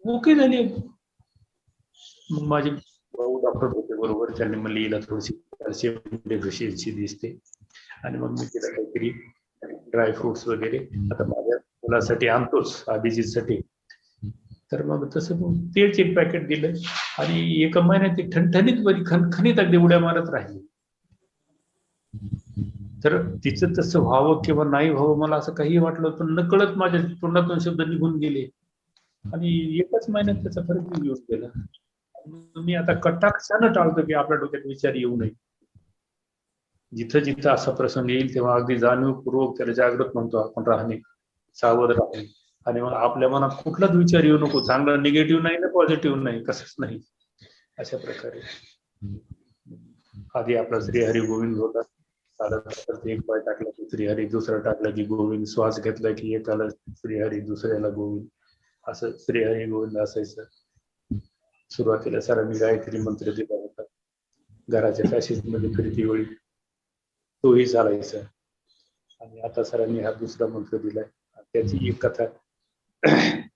ओके झाली. मग माझे भाऊ डॉक्टर होते बरोबर, त्यांनी म्हणले हिला थोडीशी कॅल्शियम डेफिशियन्सी दिसते आणि मग मी तिला काहीतरी ड्रायफ्रुट्स वगैरे आता माझ्या मुलासाठी आणतोच, अभिजितसाठी. तर मग तसं मग तेच एक पॅकेट दिलं आणि एका महिन्यात ती ठणठणीत बरी खणखणीत अगदी उड्या मारत राहिली. तर तिचं तसं व्हावं किंवा नाही व्हावं मला असं काही वाटलं, पण नकळत माझ्या तोंडातून शब्द निघून गेले आणि एकाच महिन्यात त्याचा फरक येऊन गेला. मी आता कटाक्षानं टाळतो की आपल्या डोक्यात विचार येऊ नये. जिथं जिथं असा प्रसंग येईल तेव्हा अगदी जाणीवपूर्वक त्याला जागृत म्हणतो आपण राहणे, सावध राहणे. आणि मग आपल्या मनात कुठलाच विचार येऊ नको, चांगला निगेटिव्ह नाही ना पॉझिटिव्ह नाही, कसंच नाही. अशा प्रकारे आधी आपला श्रीहरी गोविंद होता, चालत एक पाय टाकला की श्रीहरी, दुसरा टाकला की गोविंद, श्वास घेतला की एकाला श्रीहरी दुसऱ्याला गोविंद, असं श्रीहरी गोविंद असायचं. सुरुवातीला सरांनी गायत्री मंत्र दिला होता, घराच्या फॅशिस मध्ये फिरती वेळी तोही चालायचा. आणि आता सरांनी हा दुसरा मंत्र दिलाय. त्याची एक कथा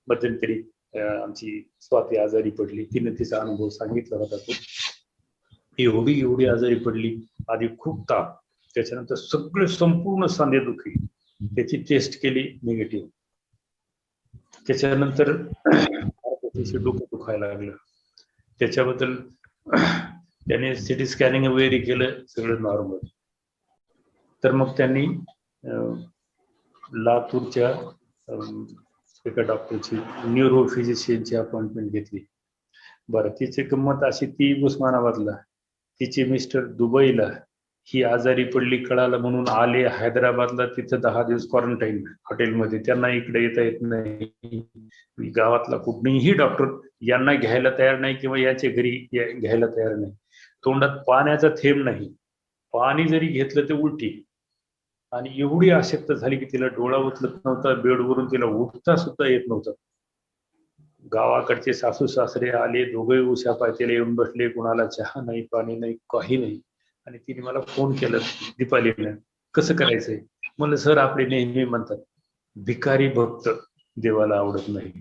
मध्यंतरी आमची स्वाती आजारी पडली, तिने तिचा अनुभव सांगितला होता. तो एवढी आजारी पडली, आधी खूप ताप, त्याच्यानंतर सगळे संपूर्ण सांधेदुखी, त्याची टेस्ट केली निगेटिव्ह. त्याच्यानंतर डोकं दुखायला लागलं, त्याच्याबद्दल त्याने सिटी स्कॅनिंग वगैरे केलं, सगळं नॉर्मल. तर मग त्यांनी लातूरच्या एका डॉक्टरची न्यूरो फिजिशियनची अपॉइंटमेंट घेतली. बरं, तिची गंमत अशी, ती उस्मानाबादला, तिचे मिस्टर दुबईला, ही आजारी पडली कळालं म्हणून आले हैदराबादला, तिथं 10 दिवस क्वारंटाईन हॉटेलमध्ये. त्यांना इकडे येता येत नाही, गावातला कुठलीही डॉक्टर यांना घ्यायला तयार नाही किंवा याच्या घरी घ्यायला तयार नाही. तोंडात पाण्याचा थेंब नाही, पाणी जरी घेतलं तर उलटी. आणि एवढी अशक्त झाली की तिला डोळा उचलत नव्हता, बेडवरून तिला उठता सुद्धा येत नव्हतं. गावाकडचे सासू सासरे आले, दोघे उशा पायथ्याला येऊन बसले, कुणाला चहा नाही, पाणी नाही, काही नाही. आणि तिने मला फोन केला दीपालीनं, कसं करायचंय? म्हणलं सर आपले नेहमी म्हणतात भिकारी भक्त देवाला आवडत नाही,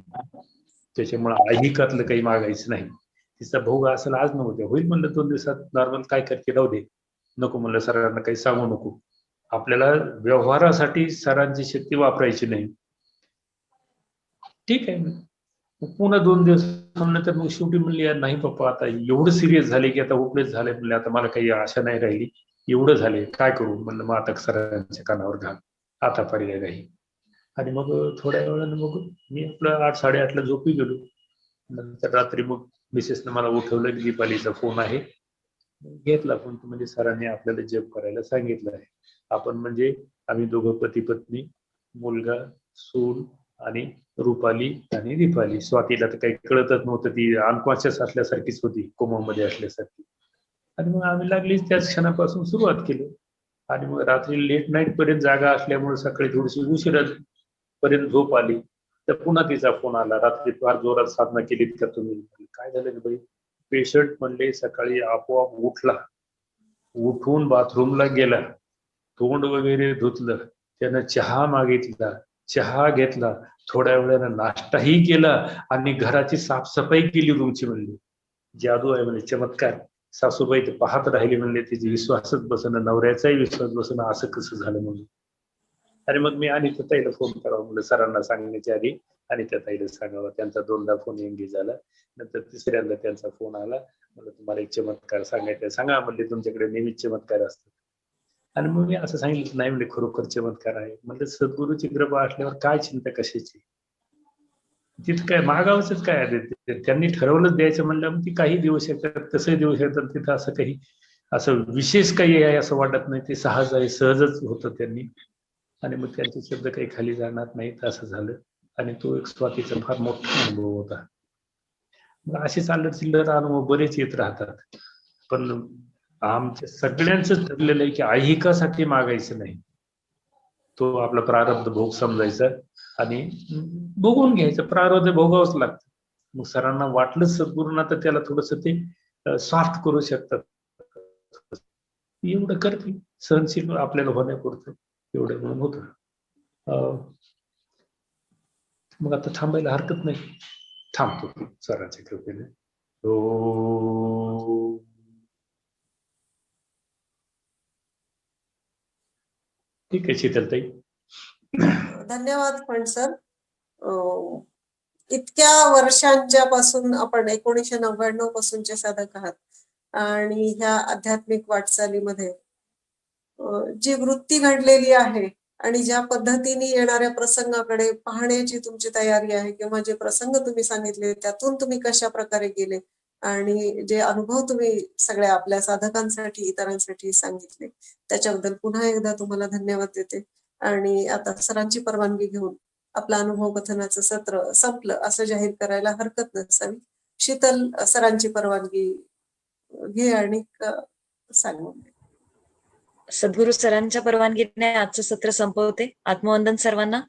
त्याच्यामुळे ऐहिकातलं काही मागायचं नाही. तिचा भोग असेल आज नव्हते, होईल म्हणलं 2 दिवसात नॉर्मल, काय करते राहू दे. नको म्हणलं सरांना काही सांगू नको, आपल्याला व्यवहारासाठी सरांची शक्ती वापरायची नाही. ठीक आहे. पुन्हा 2 दिवस नंतर मग शेवटी म्हणली यार नाही पप्पा, आता एवढं सिरियस झाले की आता उपलेच झाले, म्हणले आता मला काही आशा नाही राहिली, एवढं झाले काय करू. म्हणलं मग आता सरांच्या कानावर घाल, आता पर्याय नाही. आणि मग थोड्या वेळानं मग मी आपलं 8-8:30ला झोपी गेलो. नंतर रात्री मग मिसेसनं मला उठवलं, दीपालीचा फोन आहे. घेतला फोन, म्हणजे सरांनी आपल्याला जप करायला सांगितलं आहे. आपण म्हणजे आम्ही दोघं पती पत्नी, मुलगा, सून आणि रुपाली आणि दीपाली. स्वातीला तर काही कळतच नव्हतं, ती अनकॉन्शियस असल्यासारखीच होती, कोमामध्ये असल्यासारखी. आणि मग आम्ही लागली त्याच क्षणापासून सुरुवात केली. आणि मग रात्री लेट नाईट पर्यंत जागा असल्यामुळे सकाळी थोडीशी उशिरा पर्यंत झोप आली. तर पुन्हा तिचा फोन आला, रात्री फार जोरात साधना केली का तुम्ही? काय झालं बाई? पेशंट म्हणले सकाळी आपोआप उठला, उठून बाथरूमला गेला, तोंड वगैरे धुतलं, त्यानं चहा मागितला, चहा घेतला, थोड्या वेळानं नाश्ताही केला आणि घराची साफसफाई केली रूमची. म्हणली जादू आहे, म्हणजे चमत्कार. सासूबाई ते पाहत राहिली, म्हणले तिची विश्वासच बसणं, नवऱ्याचाही विश्वास बसणं, असं कसं झालं म्हणून. आणि मग मी आणि त्या ताईला फोन करावा म्हणलं सरांना सांगण्याच्या आधी, आणि त्या ताईला सांगावा. त्यांचा 2दा फोन एंगेज झाला. नंतर तिसऱ्यांदा त्यांचा फोन आला, म्हणलं तुम्हाला एक चमत्कार सांगायचा, सांगा म्हणले, तुमच्याकडे नेहमीच चमत्कार असतात. आणि मग मी असं सांगितलं, नाही म्हणजे खरोखर चमत्कार आहे. म्हणजे सद्गुरूची कृपा असल्यावर काय चिंता कशाची, तिथं काय मागावंच काय आहे, त्यांनी ठरवलंच द्यायचं म्हणलं ती काही देऊ शकतात, कसंही देऊ शकतात. तिथं असं काही असं विशेष काही आहे असं वाटत नाही, ते सहज आहे, सहजच होतं त्यांनी. आणि मग त्यांचे शब्द काही खाली जाणार नाहीत असं झालं. आणि तो एक स्वातीचा फार मोठा अनुभव होता. मग असे चालत चिल्लर अनुभव बरेच येत राहतात. पण आमच्या सगळ्यांचं ठरलेलं आहे की ऐहिकासाठी मागायचं नाही, तो आपला प्रारब्ध भोग समजायचा आणि भोगून घ्यायचं. प्रारब्ध भोगावंच लागतं. मग सरांना वाटलं सद्गुरूंना तर त्याला थोडस ते सॉफ्ट करू शकतात. एवढं करते सहनशील आपल्याला होण्यापुरतं एवढं म्हणून होतं. मग आता थांबायला हरकत नाही, थांबतो सरांच्या कृपेने. हो. ठीक आहे शीतलताई. धन्यवाद फंड सर. इतक्या वर्षांच्या पासून आपण 1999 पासूनचे साधक आहात आणि ह्या आध्यात्मिक वाटचालीमध्ये जी वृत्ती घडलेली आहे आणि ज्या पद्धतीने येणाऱ्या प्रसंगाकडे पाहण्याची तुमची तयारी आहे किंवा जे प्रसंग तुम्ही सांगितले त्यातून तुम्ही कशा प्रकारे गेले आणि जे अनुभव तुम्ही सगळ्या आपल्या साधकांसाठी इतरांसाठी सांगितले त्याच्याबद्दल पुन्हा एकदा तुम्हाला धन्यवाद देते. आणि आता सरांची परवानगी घेऊन आपलं अनुभव कथनाचं सत्र संपलं असं जाहीर करायला हरकत नसावी. शीतल सरांची परवानगी घे आणि सांगू. सद्गुरू सरांच्या परवानगीने आजचं सत्र संपवते. आत्मवंदन सर्वांना.